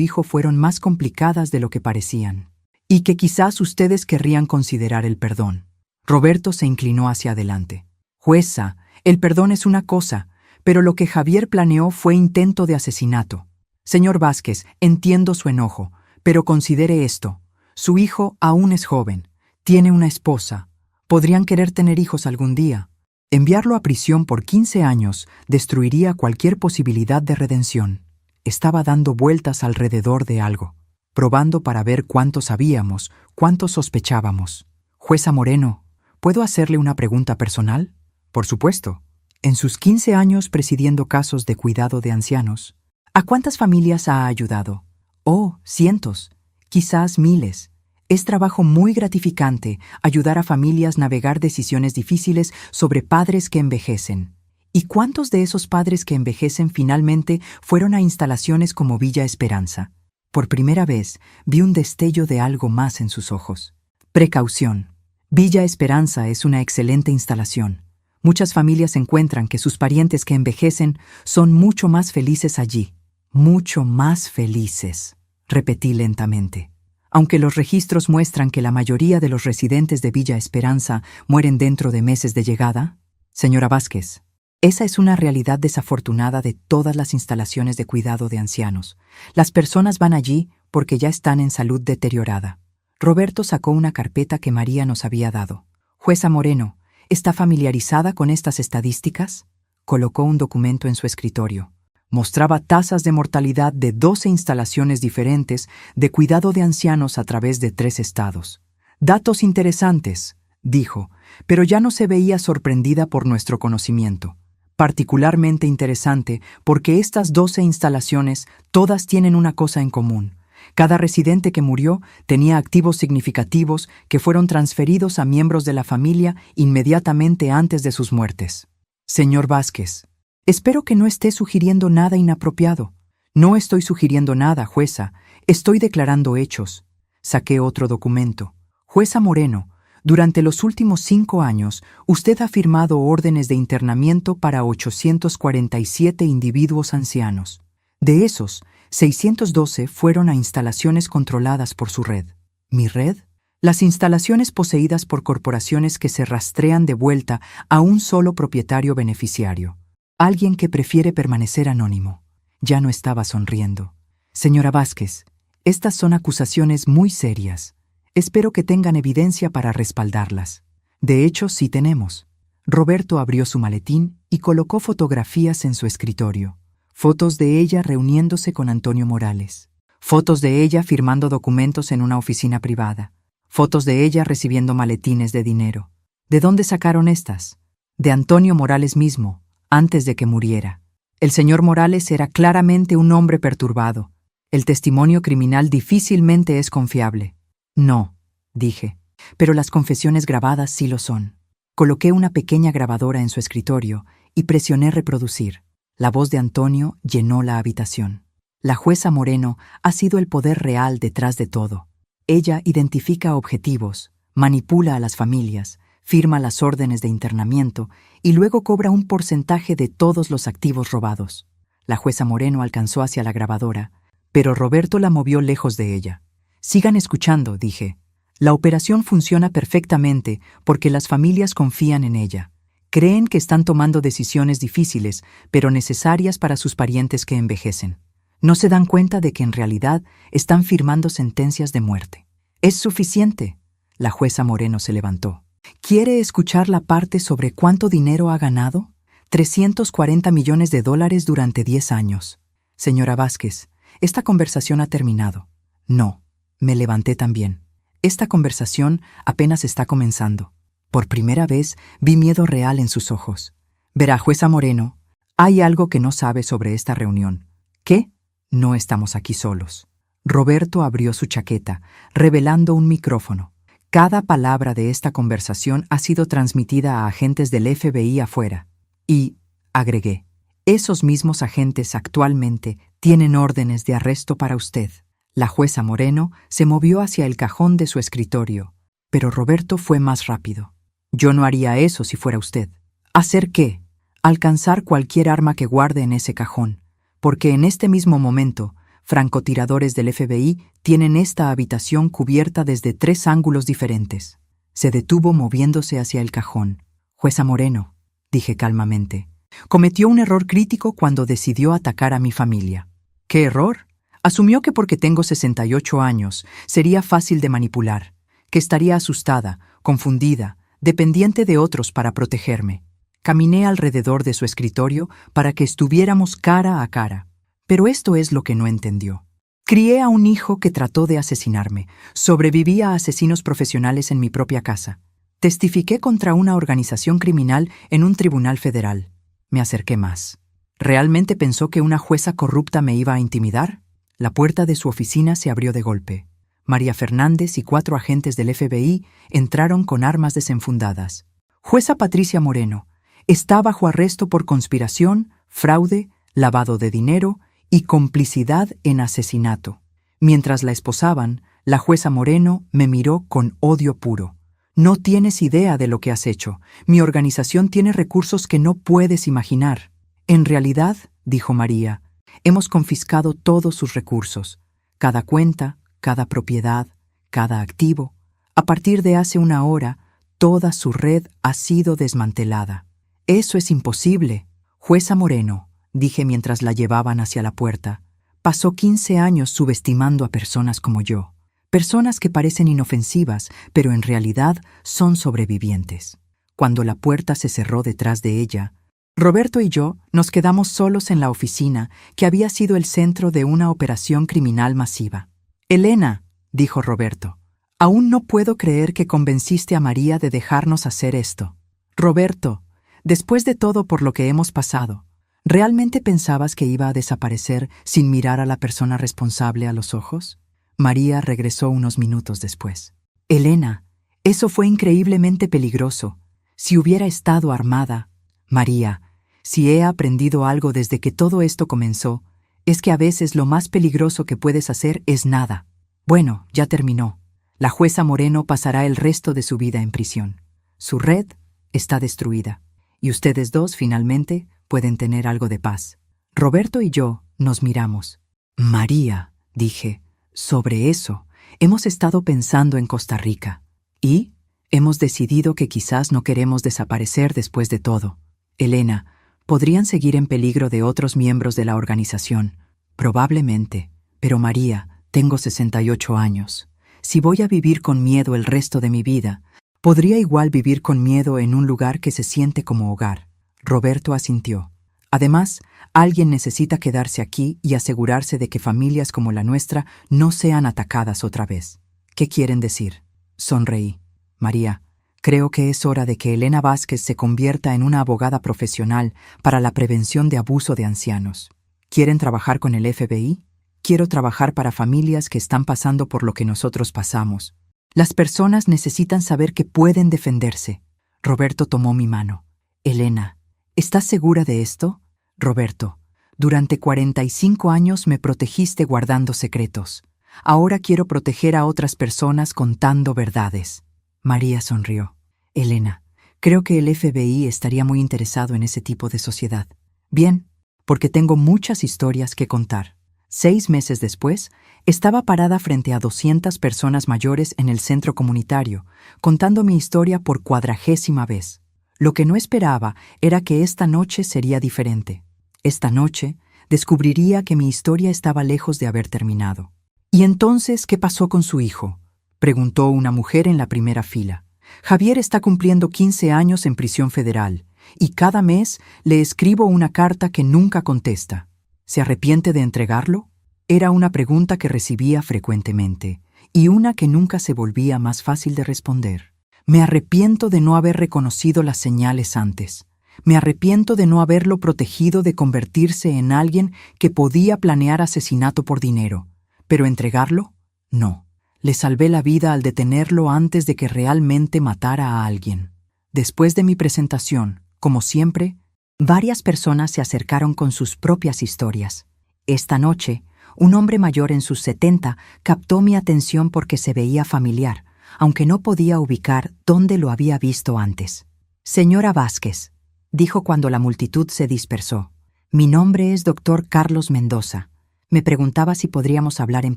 hijo fueron más complicadas de lo que parecían, y que quizás ustedes querrían considerar el perdón». Roberto se inclinó hacia adelante. «Jueza, el perdón es una cosa, pero lo que Javier planeó fue intento de asesinato. Señor Vázquez, entiendo su enojo, pero considere esto. Su hijo aún es joven, tiene una esposa. Podrían querer tener hijos algún día. Enviarlo a prisión por 15 años destruiría cualquier posibilidad de redención. Estaba dando vueltas alrededor de algo, probando para ver cuánto sabíamos, cuánto sospechábamos. «Jueza Moreno, ¿puedo hacerle una pregunta personal?» «Por supuesto. En sus 15 años presidiendo casos de cuidado de ancianos, ¿a cuántas familias ha ayudado?» «Oh, cientos, quizás miles. Es trabajo muy gratificante ayudar a familias a navegar decisiones difíciles sobre padres que envejecen. ¿Y cuántos de esos padres que envejecen finalmente fueron a instalaciones como Villa Esperanza?» Por primera vez vi un destello de algo más en sus ojos. «Precaución. Villa Esperanza es una excelente instalación. Muchas familias encuentran que sus parientes que envejecen son mucho más felices allí. Mucho más felices», repetí lentamente. «Aunque los registros muestran que la mayoría de los residentes de Villa Esperanza mueren dentro de meses de llegada». «Señora Vázquez, Esa es una realidad desafortunada de todas las instalaciones de cuidado de ancianos. Las personas van allí porque ya están en salud deteriorada. Roberto sacó una carpeta que María nos había dado. Jueza Moreno, ¿está familiarizada con estas estadísticas? Colocó un documento en su escritorio. Mostraba tasas de mortalidad de 12 instalaciones diferentes de cuidado de ancianos a través de 3 estados. Datos interesantes, dijo, pero ya no se veía sorprendida por nuestro conocimiento. Particularmente interesante porque estas 12 instalaciones todas tienen una cosa en común. Cada residente que murió tenía activos significativos que fueron transferidos a miembros de la familia inmediatamente antes de sus muertes. Señor Vázquez, espero que no esté sugiriendo nada inapropiado. No estoy sugiriendo nada, jueza. Estoy declarando hechos. Saqué otro documento. Jueza Moreno, durante los últimos 5 años, usted ha firmado órdenes de internamiento para 847 individuos ancianos. De esos, 612 fueron a instalaciones controladas por su red. ¿Mi red? Las instalaciones poseídas por corporaciones que se rastrean de vuelta a un solo propietario beneficiario. Alguien que prefiere permanecer anónimo. Ya no estaba sonriendo. Señora Vázquez, estas son acusaciones muy serias. Espero que tengan evidencia para respaldarlas. De hecho, sí tenemos. Roberto abrió su maletín y colocó fotografías en su escritorio. Fotos de ella reuniéndose con Antonio Morales. Fotos de ella firmando documentos en una oficina privada. Fotos de ella recibiendo maletines de dinero. ¿De dónde sacaron estas? De Antonio Morales mismo, antes de que muriera. El señor Morales era claramente un hombre perturbado. El testimonio criminal difícilmente es confiable. No, dije, pero las confesiones grabadas sí lo son. Coloqué una pequeña grabadora en su escritorio y presioné reproducir. La voz de Antonio llenó la habitación. La jueza Moreno ha sido el poder real detrás de todo. Ella identifica objetivos, manipula a las familias, firma las órdenes de internamiento y luego cobra un porcentaje de todos los activos robados. La jueza Moreno alcanzó hacia la grabadora, pero Roberto la movió lejos de ella. Sigan escuchando, dije. La operación funciona perfectamente porque las familias confían en ella. Creen que están tomando decisiones difíciles, pero necesarias para sus parientes que envejecen. No se dan cuenta de que en realidad están firmando sentencias de muerte. Es suficiente. La jueza Moreno se levantó. ¿Quiere escuchar la parte sobre cuánto dinero ha ganado? 340 millones de dólares durante 10 años. Señora Vázquez, esta conversación ha terminado. No. Me levanté también. Esta conversación apenas está comenzando. Por primera vez vi miedo real en sus ojos. Verá, jueza Moreno, hay algo que no sabe sobre esta reunión. ¿Qué? No estamos aquí solos. Roberto abrió su chaqueta, revelando un micrófono. Cada palabra de esta conversación ha sido transmitida a agentes del FBI afuera. Y, agregué, esos mismos agentes actualmente tienen órdenes de arresto para usted. La jueza Moreno se movió hacia el cajón de su escritorio, pero Roberto fue más rápido. Yo no haría eso si fuera usted. ¿Hacer qué? Alcanzar cualquier arma que guarde en ese cajón, porque en este mismo momento, francotiradores del FBI tienen esta habitación cubierta desde 3 ángulos diferentes. Se detuvo moviéndose hacia el cajón. Jueza Moreno, dije calmamente, cometió un error crítico cuando decidió atacar a mi familia. ¿Qué error? Asumió que porque tengo 68 años sería fácil de manipular, que estaría asustada, confundida, dependiente de otros para protegerme. Caminé alrededor de su escritorio para que estuviéramos cara a cara. Pero esto es lo que no entendió. Crié a un hijo que trató de asesinarme. Sobreviví a asesinos profesionales en mi propia casa. Testifiqué contra una organización criminal en un tribunal federal. Me acerqué más. ¿Realmente pensó que una jueza corrupta me iba a intimidar? La puerta de su oficina se abrió de golpe. María Fernández y 4 agentes del FBI entraron con armas desenfundadas. Jueza Patricia Moreno, está bajo arresto por conspiración, fraude, lavado de dinero y complicidad en asesinato. Mientras la esposaban, la jueza Moreno me miró con odio puro. No tienes idea de lo que has hecho. Mi organización tiene recursos que no puedes imaginar. En realidad, dijo María, hemos confiscado todos sus recursos, cada cuenta, cada propiedad, cada activo. A partir de hace 1 hora, toda su red ha sido desmantelada. Eso es imposible, Jueza Moreno, dije mientras la llevaban hacia la puerta, pasó 15 años subestimando a personas como yo. Personas que parecen inofensivas, pero en realidad son sobrevivientes. Cuando la puerta se cerró detrás de ella, Roberto y yo nos quedamos solos en la oficina que había sido el centro de una operación criminal masiva. «Elena», dijo Roberto, «aún no puedo creer que convenciste a María de dejarnos hacer esto. Roberto, después de todo por lo que hemos pasado, ¿realmente pensabas que iba a desaparecer sin mirar a la persona responsable a los ojos?» María regresó unos minutos después. «Elena, eso fue increíblemente peligroso. Si hubiera estado armada...» «María, si he aprendido algo desde que todo esto comenzó, es que a veces lo más peligroso que puedes hacer es nada. Bueno, ya terminó. La jueza Moreno pasará el resto de su vida en prisión. Su red está destruida, y ustedes dos finalmente pueden tener algo de paz». Roberto y yo nos miramos. «María», dije, «sobre eso, hemos estado pensando en Costa Rica. Y hemos decidido que quizás no queremos desaparecer después de todo. Elena, podrían seguir en peligro de otros miembros de la organización. Probablemente. Pero María, tengo 68 años. Si voy a vivir con miedo el resto de mi vida, podría igual vivir con miedo en un lugar que se siente como hogar». Roberto asintió. «Además, alguien necesita quedarse aquí y asegurarse de que familias como la nuestra no sean atacadas otra vez». «¿Qué quieren decir?». Sonreí. «María, creo que es hora de que Elena Vázquez se convierta en una abogada profesional para la prevención de abuso de ancianos. ¿Quieren trabajar con el FBI? Quiero trabajar para familias que están pasando por lo que nosotros pasamos. Las personas necesitan saber que pueden defenderse». Roberto tomó mi mano. «Elena, ¿estás segura de esto?». «Roberto, durante 45 años me protegiste guardando secretos. Ahora quiero proteger a otras personas contando verdades». María sonrió. «Elena, creo que el FBI estaría muy interesado en ese tipo de sociedad». «Bien, porque tengo muchas historias que contar». 6 meses después, estaba parada frente a 200 personas mayores en el centro comunitario, contando mi historia por 40ª vez. Lo que no esperaba era que esta noche sería diferente. Esta noche descubriría que mi historia estaba lejos de haber terminado. «¿Y entonces qué pasó con su hijo?», preguntó una mujer en la primera fila. «Javier está cumpliendo 15 años en prisión federal, y cada mes le escribo una carta que nunca contesta. ¿Se arrepiente de entregarlo?». Era una pregunta que recibía frecuentemente, y una que nunca se volvía más fácil de responder. «Me arrepiento de no haber reconocido las señales antes. Me arrepiento de no haberlo protegido de convertirse en alguien que podía planear asesinato por dinero. Pero entregarlo, no. Le salvé la vida al detenerlo antes de que realmente matara a alguien». Después de mi presentación, como siempre, varias personas se acercaron con sus propias historias. Esta noche, un hombre mayor en sus 70 captó mi atención porque se veía familiar, aunque no podía ubicar dónde lo había visto antes. «Señora Vázquez», dijo cuando la multitud se dispersó, «mi nombre es Dr. Carlos Mendoza. Me preguntaba si podríamos hablar en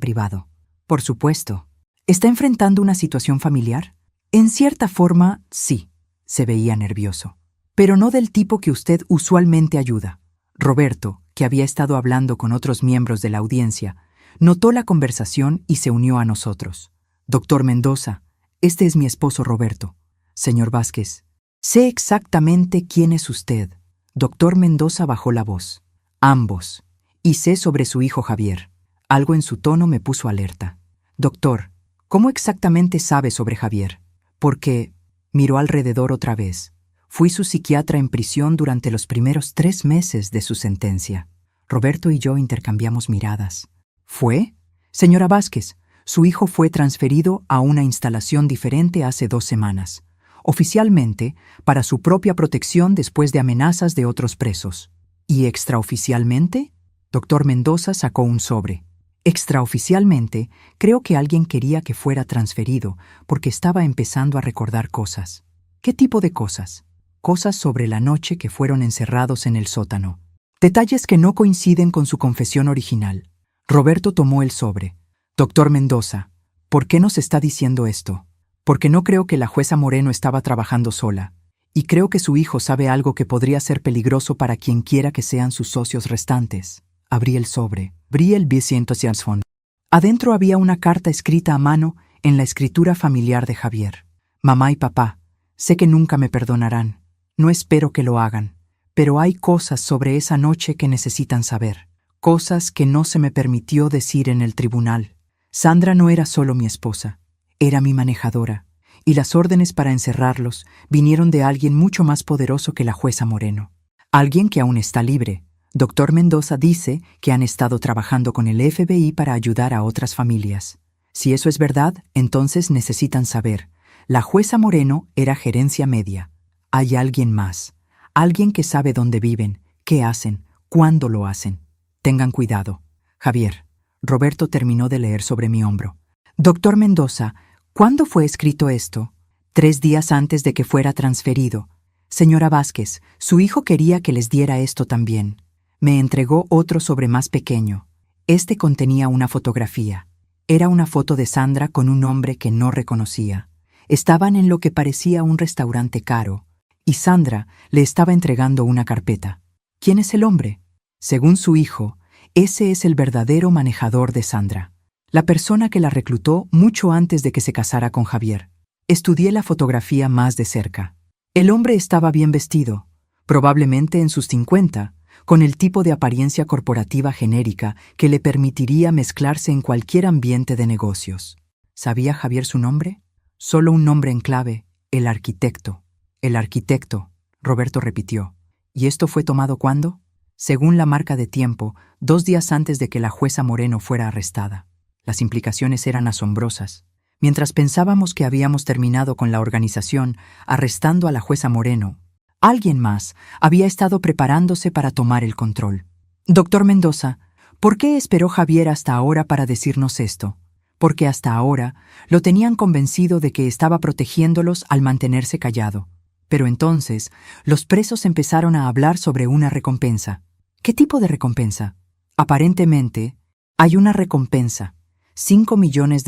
privado». «Por supuesto». «¿Está enfrentando una situación familiar?». «En cierta forma, sí». Se veía nervioso. «Pero no del tipo que usted usualmente ayuda». Roberto, que había estado hablando con otros miembros de la audiencia, notó la conversación y se unió a nosotros. «Doctor Mendoza, este es mi esposo Roberto». «Señor Vázquez, sé exactamente quién es usted». Doctor Mendoza bajó la voz. «Ambos. Y sé sobre su hijo Javier». Algo en su tono me puso alerta. «Doctor, ¿cómo exactamente sabe sobre Javier?». «Porque...». Miró alrededor otra vez. «Fui su psiquiatra en prisión durante los primeros 3 meses de su sentencia». Roberto y yo intercambiamos miradas. «¿Fue?». «Señora Vázquez, su hijo fue transferido a una instalación diferente hace 2 semanas. Oficialmente, para su propia protección después de amenazas de otros presos». «¿Y extraoficialmente?». Doctor Mendoza sacó un sobre. «Extraoficialmente, creo que alguien quería que fuera transferido porque estaba empezando a recordar cosas». «¿Qué tipo de cosas?». «Cosas sobre la noche que fueron encerrados en el sótano. Detalles que no coinciden con su confesión original». Roberto tomó el sobre. «Doctor Mendoza, ¿por qué nos está diciendo esto?». «Porque no creo que la jueza Moreno estaba trabajando sola. Y creo que su hijo sabe algo que podría ser peligroso para quien quiera que sean sus socios restantes. Abrí el sobre. Abrí el B100. Adentro había una carta escrita a mano en la escritura familiar de Javier. Mamá y papá, sé que nunca me perdonarán. No espero que lo hagan. Pero hay cosas sobre esa noche que necesitan saber. Cosas que no se me permitió decir en el tribunal. Sandra no era solo mi esposa. Era mi manejadora. Y las órdenes para encerrarlos vinieron de alguien mucho más poderoso que la jueza Moreno. Alguien que aún está libre. Doctor Mendoza dice que han estado trabajando con el FBI para ayudar a otras familias. Si eso es verdad, entonces necesitan saber. La jueza Moreno era gerencia media. Hay alguien más. Alguien que sabe dónde viven, qué hacen, cuándo lo hacen. Tengan cuidado. Javier. Roberto terminó de leer sobre mi hombro. Doctor Mendoza, ¿cuándo fue escrito esto? 3 días antes de que fuera transferido. Señora Vázquez, su hijo quería que les diera esto también. Me entregó otro sobre más pequeño. Este contenía una fotografía. Era una foto de Sandra con un hombre que no reconocía. Estaban en lo que parecía un restaurante caro, y Sandra le estaba entregando una carpeta. ¿Quién es el hombre? Según su hijo, ese es el verdadero manejador de Sandra. La persona que la reclutó mucho antes de que se casara con Javier. Estudié la fotografía más de cerca. El hombre estaba bien vestido, probablemente en sus 50, con el tipo de apariencia corporativa genérica que le permitiría mezclarse en cualquier ambiente de negocios. ¿Sabía Javier su nombre? Solo un nombre en clave, el arquitecto. El arquitecto, Roberto repitió. ¿Y esto fue tomado cuándo? Según la marca de tiempo, 2 días antes de que la jueza Moreno fuera arrestada. Las implicaciones eran asombrosas. Mientras pensábamos que habíamos terminado con la organización, arrestando a la jueza Moreno, alguien más había estado preparándose para tomar el control. Doctor Mendoza, ¿por qué esperó Javier hasta ahora para decirnos esto? Porque hasta ahora lo tenían convencido de que estaba protegiéndolos al mantenerse callado. Pero entonces los presos empezaron a hablar sobre una recompensa. ¿Qué tipo de recompensa? Aparentemente, hay una recompensa. $5 millones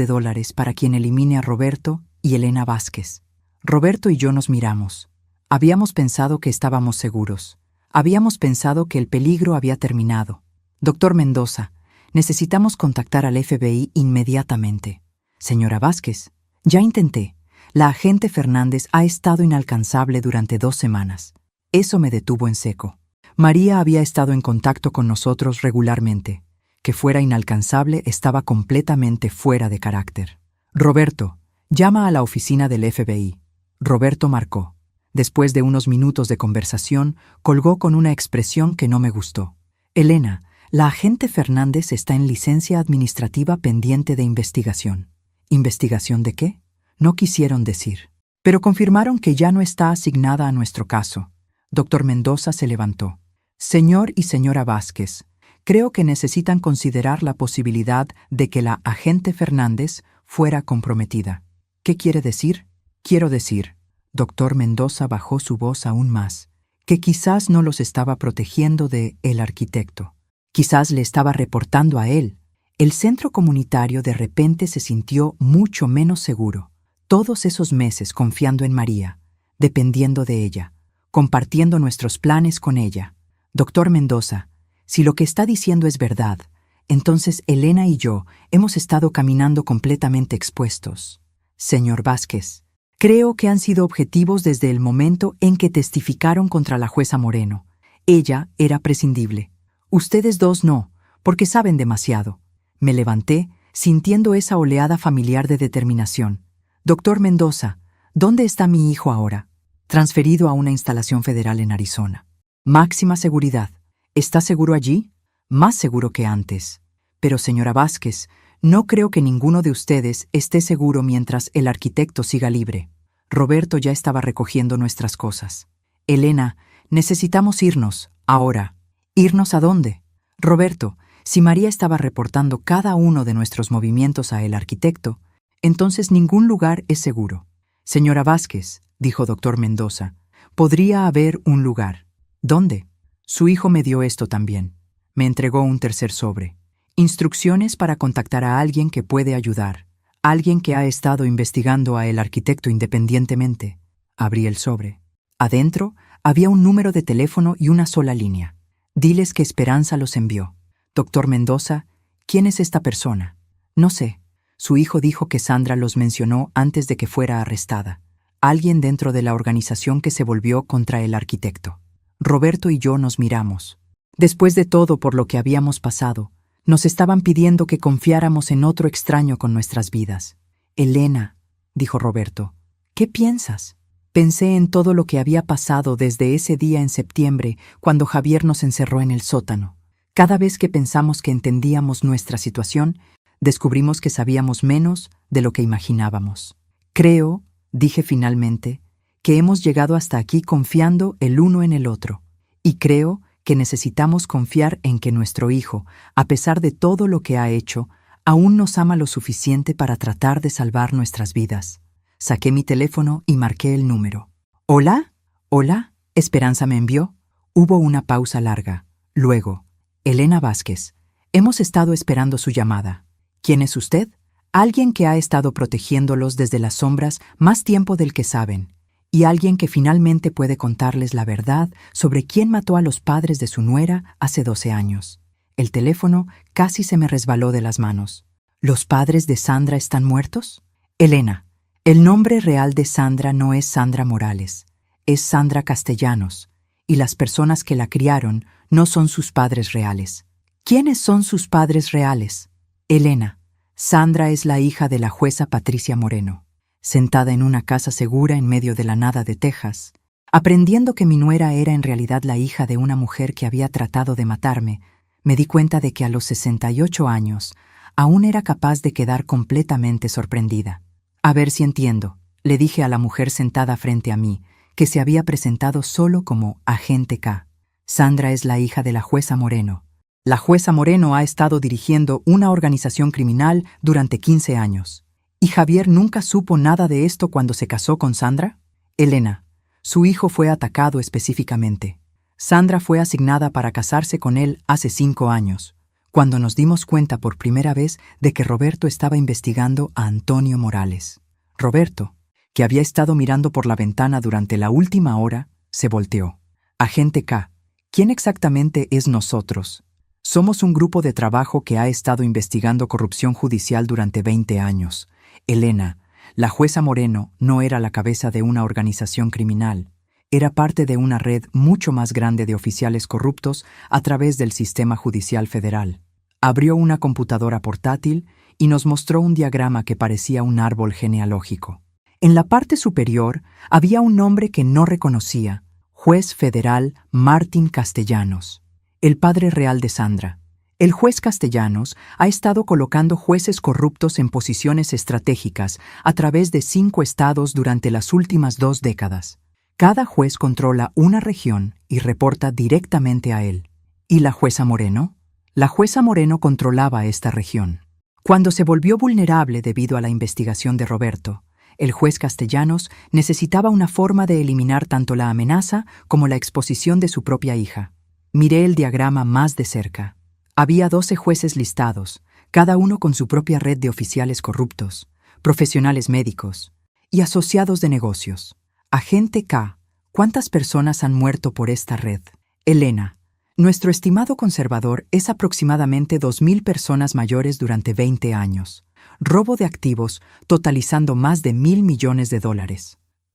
para quien elimine a Roberto y Elena Vázquez. Roberto y yo nos miramos. Habíamos pensado que estábamos seguros. Habíamos pensado que el peligro había terminado. Doctor Mendoza, necesitamos contactar al FBI inmediatamente. Señora Vázquez, ya intenté. La agente Fernández ha estado inalcanzable durante 2 semanas. Eso me detuvo en seco. María había estado en contacto con nosotros regularmente. Que fuera inalcanzable estaba completamente fuera de carácter. Roberto, llama a la oficina del FBI. Roberto marcó. Después de unos minutos de conversación, colgó con una expresión que no me gustó. Elena, la agente Fernández está en licencia administrativa pendiente de investigación. ¿Investigación de qué? No quisieron decir. Pero confirmaron que ya no está asignada a nuestro caso. Doctor Mendoza se levantó. Señor y señora Vázquez, creo que necesitan considerar la posibilidad de que la agente Fernández fuera comprometida. ¿Qué quiere decir? Quiero decir, doctor Mendoza bajó su voz aún más, que quizás no los estaba protegiendo de el arquitecto. Quizás le estaba reportando a él. El centro comunitario de repente se sintió mucho menos seguro. Todos esos meses confiando en María, dependiendo de ella, compartiendo nuestros planes con ella. Doctor Mendoza, si lo que está diciendo es verdad, entonces Elena y yo hemos estado caminando completamente expuestos. Señor Vázquez, creo que han sido objetivos desde el momento en que testificaron contra la jueza Moreno. Ella era prescindible. Ustedes dos no, porque saben demasiado. Me levanté, sintiendo esa oleada familiar de determinación. Doctor Mendoza, ¿dónde está mi hijo ahora? Transferido a una instalación federal en Arizona. Máxima seguridad. ¿Está seguro allí? Más seguro que antes. Pero, señora Vázquez, no creo que ninguno de ustedes esté seguro mientras el arquitecto siga libre. Roberto ya estaba recogiendo nuestras cosas. Elena, necesitamos irnos, ahora. ¿Irnos a dónde? Roberto, si María estaba reportando cada uno de nuestros movimientos a el arquitecto, entonces ningún lugar es seguro. Señora Vázquez, dijo doctor Mendoza, podría haber un lugar. ¿Dónde? Su hijo me dio esto también. Me entregó un tercer sobre. Instrucciones para contactar a alguien que puede ayudar. Alguien que ha estado investigando a el arquitecto independientemente. Abrí el sobre. Adentro había un número de teléfono y una sola línea. Diles que Esperanza los envió. Doctor Mendoza, ¿quién es esta persona? No sé. Su hijo dijo que Sandra los mencionó antes de que fuera arrestada. Alguien dentro de la organización que se volvió contra el arquitecto. Roberto y yo nos miramos. Después de todo por lo que habíamos pasado, nos estaban pidiendo que confiáramos en otro extraño con nuestras vidas. Elena, dijo Roberto, ¿qué piensas? Pensé en todo lo que había pasado desde ese día en septiembre, cuando Javier nos encerró en el sótano. Cada vez que pensamos que entendíamos nuestra situación, descubrimos que sabíamos menos de lo que imaginábamos. Creo, dije finalmente, que hemos llegado hasta aquí confiando el uno en el otro. Y creo que necesitamos confiar en que nuestro hijo, a pesar de todo lo que ha hecho, aún nos ama lo suficiente para tratar de salvar nuestras vidas. Saqué mi teléfono y marqué el número. ¿Hola? ¿Hola? ¿Esperanza me envió? Hubo una pausa larga. Luego, Elena Vázquez. Hemos estado esperando su llamada. ¿Quién es usted? Alguien que ha estado protegiéndolos desde las sombras más tiempo del que saben, y alguien que finalmente puede contarles la verdad sobre quién mató a los padres de su nuera hace 12 años. El teléfono casi se me resbaló de las manos. ¿Los padres de Sandra están muertos? Elena, el nombre real de Sandra no es Sandra Morales, es Sandra Castellanos, y las personas que la criaron no son sus padres reales. ¿Quiénes son sus padres reales? Elena, Sandra es la hija de la jueza Patricia Moreno. Sentada en una casa segura en medio de la nada de Texas, aprendiendo que mi nuera era en realidad la hija de una mujer que había tratado de matarme, me di cuenta de que a los 68 años aún era capaz de quedar completamente sorprendida. A ver si entiendo, le dije a la mujer sentada frente a mí, que se había presentado solo como agente K. Sandra es la hija de la jueza Moreno. La jueza Moreno ha estado dirigiendo una organización criminal durante 15 años. ¿Y Javier nunca supo nada de esto cuando se casó con Sandra? Elena, su hijo fue atacado específicamente. Sandra fue asignada para casarse con él hace 5 años, cuando nos dimos cuenta por primera vez de que Roberto estaba investigando a Antonio Morales. Roberto, que había estado mirando por la ventana durante la última hora, se volteó. Agente K, ¿quién exactamente es nosotros? Somos un grupo de trabajo que ha estado investigando corrupción judicial durante 20 años. Elena, la jueza Moreno no era la cabeza de una organización criminal. Era parte de una red mucho más grande de oficiales corruptos a través del sistema judicial federal. Abrió una computadora portátil y nos mostró un diagrama que parecía un árbol genealógico. En la parte superior había un nombre que no reconocía: Juez Federal Martín Castellanos, el padre real de Sandra. El juez Castellanos ha estado colocando jueces corruptos en posiciones estratégicas a través de 5 estados durante las últimas 2 décadas. Cada juez controla una región y reporta directamente a él. ¿Y la jueza Moreno? La jueza Moreno controlaba esta región. Cuando se volvió vulnerable debido a la investigación de Roberto, el juez Castellanos necesitaba una forma de eliminar tanto la amenaza como la exposición de su propia hija. Miré el diagrama más de cerca. Había 12 jueces listados, cada uno con su propia red de oficiales corruptos, profesionales médicos y asociados de negocios. Agente K, ¿cuántas personas han muerto por esta red? Elena, nuestro estimado conservador es aproximadamente 2,000 personas mayores durante 20 años. Robo de activos totalizando más de $1,000 millones.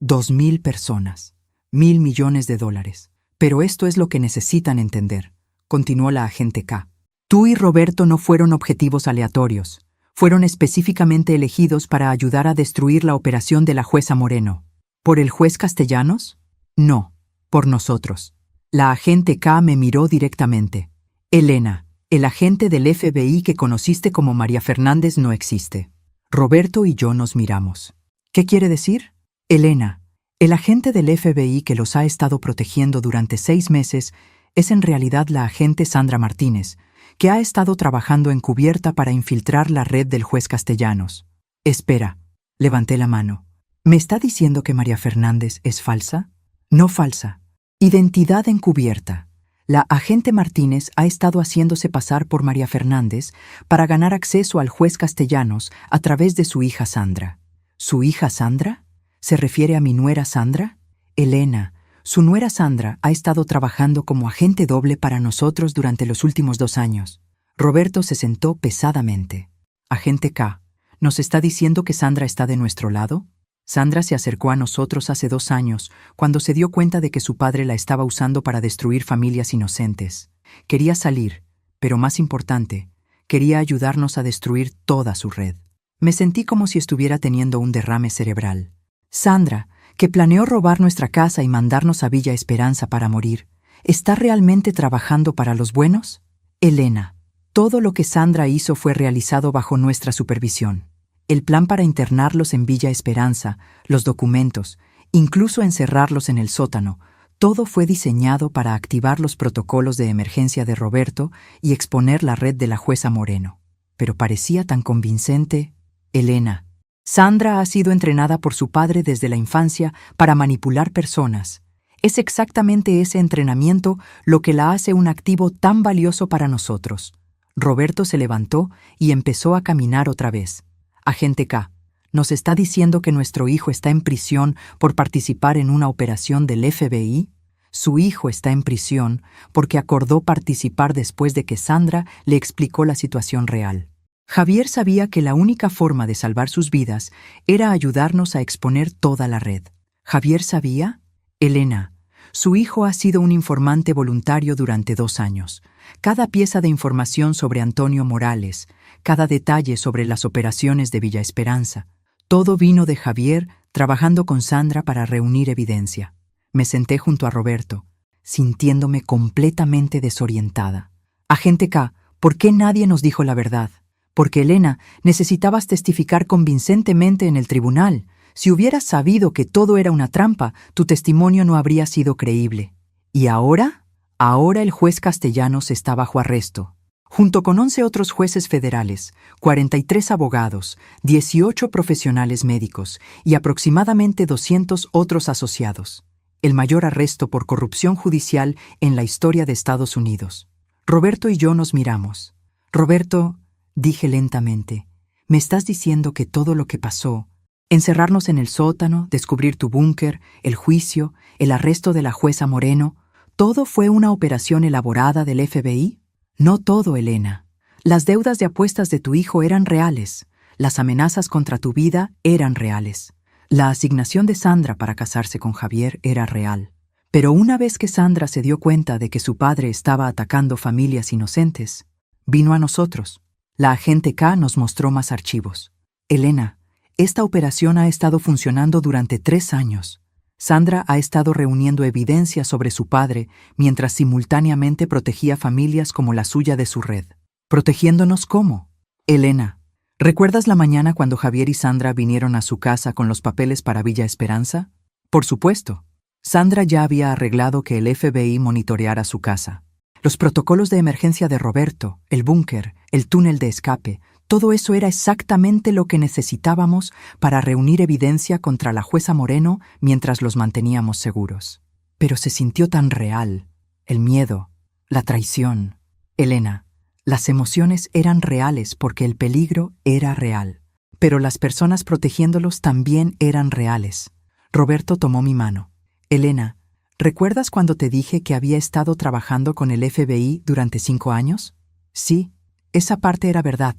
2,000 personas. $1,000 millones. Pero esto es lo que necesitan entender, continuó la agente K. Tú y Roberto no fueron objetivos aleatorios. Fueron específicamente elegidos para ayudar a destruir la operación de la jueza Moreno. ¿Por el juez Castellanos? No, por nosotros. La agente K me miró directamente. Elena, el agente del FBI que conociste como María Fernández no existe. Roberto y yo nos miramos. ¿Qué quiere decir? Elena, el agente del FBI que los ha estado protegiendo durante 6 meses es en realidad la agente Sandra Martínez, que ha estado trabajando encubierta para infiltrar la red del juez Castellanos. Espera, levanté la mano. ¿Me está diciendo que María Fernández es falsa? No falsa. Identidad encubierta. La agente Martínez ha estado haciéndose pasar por María Fernández para ganar acceso al juez Castellanos a través de su hija Sandra. ¿Su hija Sandra? ¿Se refiere a mi nuera Sandra? Elena, Su nuera Sandra ha estado trabajando como agente doble para nosotros durante los últimos 2 años. Roberto se sentó pesadamente. Agente K, ¿nos está diciendo que Sandra está de nuestro lado? Sandra se acercó a nosotros hace 2 años, cuando se dio cuenta de que su padre la estaba usando para destruir familias inocentes. Quería salir, pero más importante, quería ayudarnos a destruir toda su red. Me sentí como si estuviera teniendo un derrame cerebral. Sandra, que planeó robar nuestra casa y mandarnos a Villa Esperanza para morir, ¿está realmente trabajando para los buenos? Elena, todo lo que Sandra hizo fue realizado bajo nuestra supervisión. El plan para internarlos en Villa Esperanza, los documentos, incluso encerrarlos en el sótano, todo fue diseñado para activar los protocolos de emergencia de Roberto y exponer la red de la jueza Moreno. Pero parecía tan convincente. Elena, Sandra ha sido entrenada por su padre desde la infancia para manipular personas. Es exactamente ese entrenamiento lo que la hace un activo tan valioso para nosotros. Roberto se levantó y empezó a caminar otra vez. Agente K, ¿nos está diciendo que nuestro hijo está en prisión por participar en una operación del FBI? Su hijo está en prisión porque acordó participar después de que Sandra le explicó la situación real. Javier sabía que la única forma de salvar sus vidas era ayudarnos a exponer toda la red. ¿Javier sabía? Elena, su hijo ha sido un informante voluntario durante 2 años. Cada pieza de información sobre Antonio Morales, cada detalle sobre las operaciones de Villa Esperanza, todo vino de Javier trabajando con Sandra para reunir evidencia. Me senté junto a Roberto, sintiéndome completamente desorientada. Agente K, ¿por qué nadie nos dijo la verdad? Porque, Elena, necesitabas testificar convincentemente en el tribunal. Si hubieras sabido que todo era una trampa, tu testimonio no habría sido creíble. ¿Y ahora? Ahora el juez Castellanos está bajo arresto, junto con 11 otros jueces federales, 43 abogados, 18 profesionales médicos y aproximadamente 200 otros asociados. El mayor arresto por corrupción judicial en la historia de Estados Unidos. Roberto y yo nos miramos. Roberto, dije lentamente, ¿me estás diciendo que todo lo que pasó, encerrarnos en el sótano, descubrir tu búnker, el juicio, el arresto de la jueza Moreno, todo fue una operación elaborada del FBI? No todo, Elena. Las deudas de apuestas de tu hijo eran reales. Las amenazas contra tu vida eran reales. La asignación de Sandra para casarse con Javier era real. Pero una vez que Sandra se dio cuenta de que su padre estaba atacando familias inocentes, vino a nosotros. La agente K nos mostró más archivos. Elena, esta operación ha estado funcionando durante 3 años. Sandra ha estado reuniendo evidencia sobre su padre mientras simultáneamente protegía familias como la suya de su red. ¿Protegiéndonos cómo? Elena, ¿recuerdas la mañana cuando Javier y Sandra vinieron a su casa con los papeles para Villa Esperanza? Por supuesto. Sandra ya había arreglado que el FBI monitoreara su casa. Los protocolos de emergencia de Roberto, el búnker, el túnel de escape, todo eso era exactamente lo que necesitábamos para reunir evidencia contra la jueza Moreno mientras los manteníamos seguros. Pero se sintió tan real. El miedo, la traición. Elena, las emociones eran reales porque el peligro era real. Pero las personas protegiéndolos también eran reales. Roberto tomó mi mano. Elena, ¿recuerdas cuando te dije que había estado trabajando con el FBI durante 5 años? Sí, esa parte era verdad.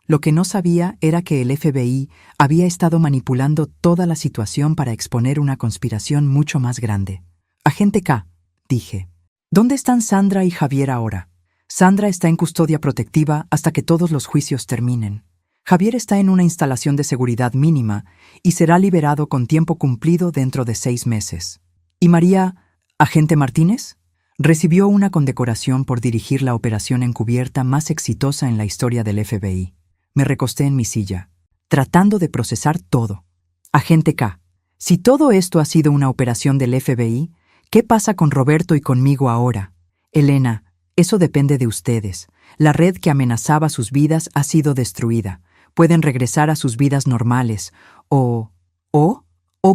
Lo que no sabía era que el FBI había estado manipulando toda la situación para exponer una conspiración mucho más grande. Agente K, dije, ¿dónde están Sandra y Javier ahora? Sandra está en custodia protectiva hasta que todos los juicios terminen. Javier está en una instalación de seguridad mínima y será liberado con tiempo cumplido dentro de 6 meses. ¿Y María, agente Martínez? Recibió una condecoración por dirigir la operación encubierta más exitosa en la historia del FBI. Me recosté en mi silla, tratando de procesar todo. Agente K, si todo esto ha sido una operación del FBI, ¿qué pasa con Roberto y conmigo ahora? Elena, eso depende de ustedes. La red que amenazaba sus vidas ha sido destruida. Pueden regresar a sus vidas normales, o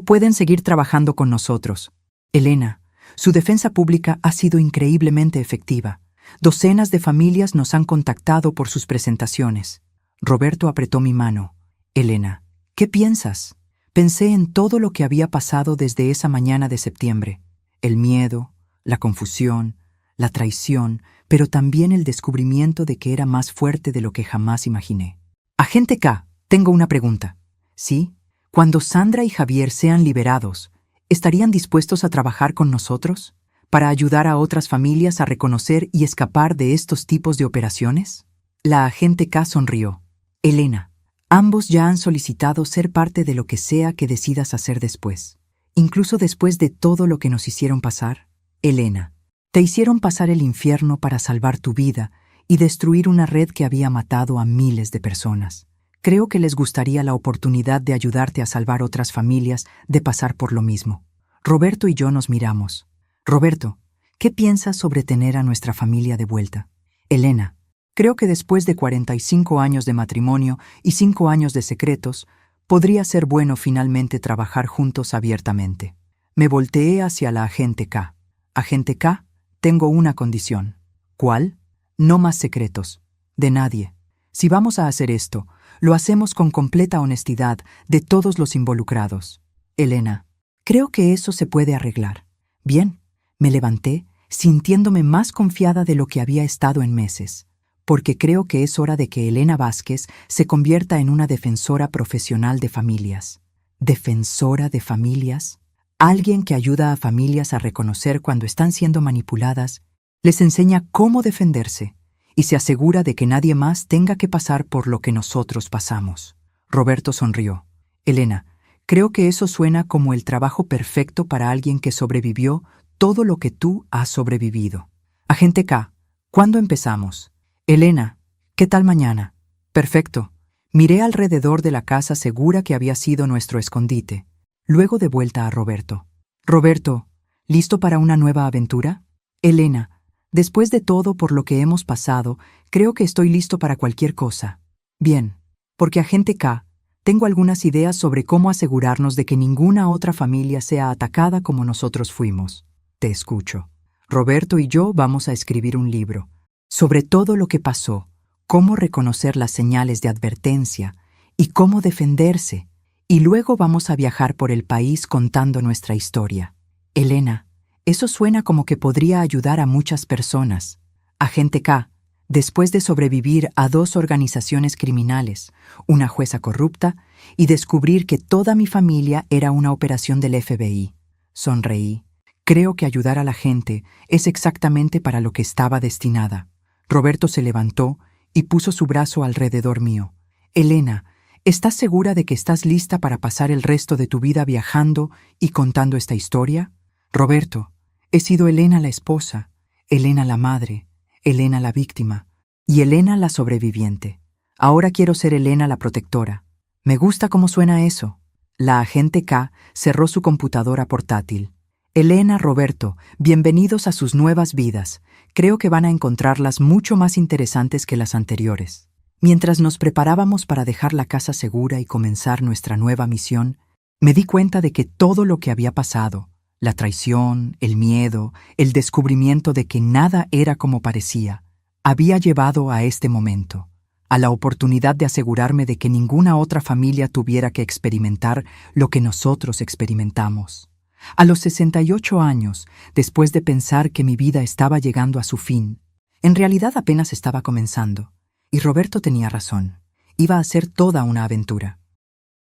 pueden seguir trabajando con nosotros. Elena, su defensa pública ha sido increíblemente efectiva. Docenas de familias nos han contactado por sus presentaciones. Roberto apretó mi mano. Elena, ¿qué piensas? Pensé en todo lo que había pasado desde esa mañana de septiembre. el miedo, la confusión, la traición, pero también el descubrimiento de que era más fuerte de lo que jamás imaginé. Agente K, tengo una pregunta. ¿Sí? Cuando Sandra y Javier sean liberados, ¿estarían dispuestos a trabajar con nosotros para ayudar a otras familias a reconocer y escapar de estos tipos de operaciones? La agente K sonrió. Elena, ambos ya han solicitado ser parte de lo que sea que decidas hacer después. Incluso después de todo lo que nos hicieron pasar. Elena, te hicieron pasar el infierno para salvar tu vida y destruir una red que había matado a miles de personas. Creo que les gustaría la oportunidad de ayudarte a salvar otras familias de pasar por lo mismo. Roberto y yo nos miramos. Roberto, ¿qué piensas sobre tener a nuestra familia de vuelta? Elena, creo que después de 45 años de matrimonio y 5 años de secretos, podría ser bueno finalmente trabajar juntos abiertamente. Me volteé hacia la agente K. Agente K, tengo una condición. ¿Cuál? No más secretos. De nadie. Si vamos a hacer esto, lo hacemos con completa honestidad de todos los involucrados. Elena, creo que eso se puede arreglar. Bien, me levanté, sintiéndome más confiada de lo que había estado en meses, porque creo que es hora de que Elena Vázquez se convierta en una defensora profesional de familias. ¿Defensora de familias? Alguien que ayuda a familias a reconocer cuando están siendo manipuladas, les enseña cómo defenderse y se asegura de que nadie más tenga que pasar por lo que nosotros pasamos. Roberto sonrió. Elena, creo que eso suena como el trabajo perfecto para alguien que sobrevivió todo lo que tú has sobrevivido. Agente K, ¿cuándo empezamos? Elena, ¿qué tal mañana? Perfecto. Miré alrededor de la casa segura que había sido nuestro escondite. Luego de vuelta a Roberto. Roberto, ¿listo para una nueva aventura? Elena, después de todo por lo que hemos pasado, creo que estoy listo para cualquier cosa. Bien, porque agente K, tengo algunas ideas sobre cómo asegurarnos de que ninguna otra familia sea atacada como nosotros fuimos. Te escucho. Roberto y yo vamos a escribir un libro sobre todo lo que pasó, cómo reconocer las señales de advertencia y cómo defenderse, y luego vamos a viajar por el país contando nuestra historia. Elena, eso suena como que podría ayudar a muchas personas. Agente K, después de sobrevivir a 2 organizaciones criminales, una jueza corrupta y descubrir que toda mi familia era una operación del FBI. Sonreí. Creo que ayudar a la gente es exactamente para lo que estaba destinada. Roberto se levantó y puso su brazo alrededor mío. Elena, ¿estás segura de que estás lista para pasar el resto de tu vida viajando y contando esta historia? Roberto, he sido Elena la esposa, Elena la madre, Elena la víctima y Elena la sobreviviente. Ahora quiero ser Elena la protectora. Me gusta cómo suena eso. La agente K cerró su computadora portátil. Elena, Roberto, bienvenidos a sus nuevas vidas. Creo que van a encontrarlas mucho más interesantes que las anteriores. Mientras nos preparábamos para dejar la casa segura y comenzar nuestra nueva misión, me di cuenta de que todo lo que había pasado, la traición, el miedo, el descubrimiento de que nada era como parecía, había llevado a este momento, a la oportunidad de asegurarme de que ninguna otra familia tuviera que experimentar lo que nosotros experimentamos. A los 68 años, después de pensar que mi vida estaba llegando a su fin, en realidad apenas estaba comenzando. Y Roberto tenía razón. Iba a ser toda una aventura.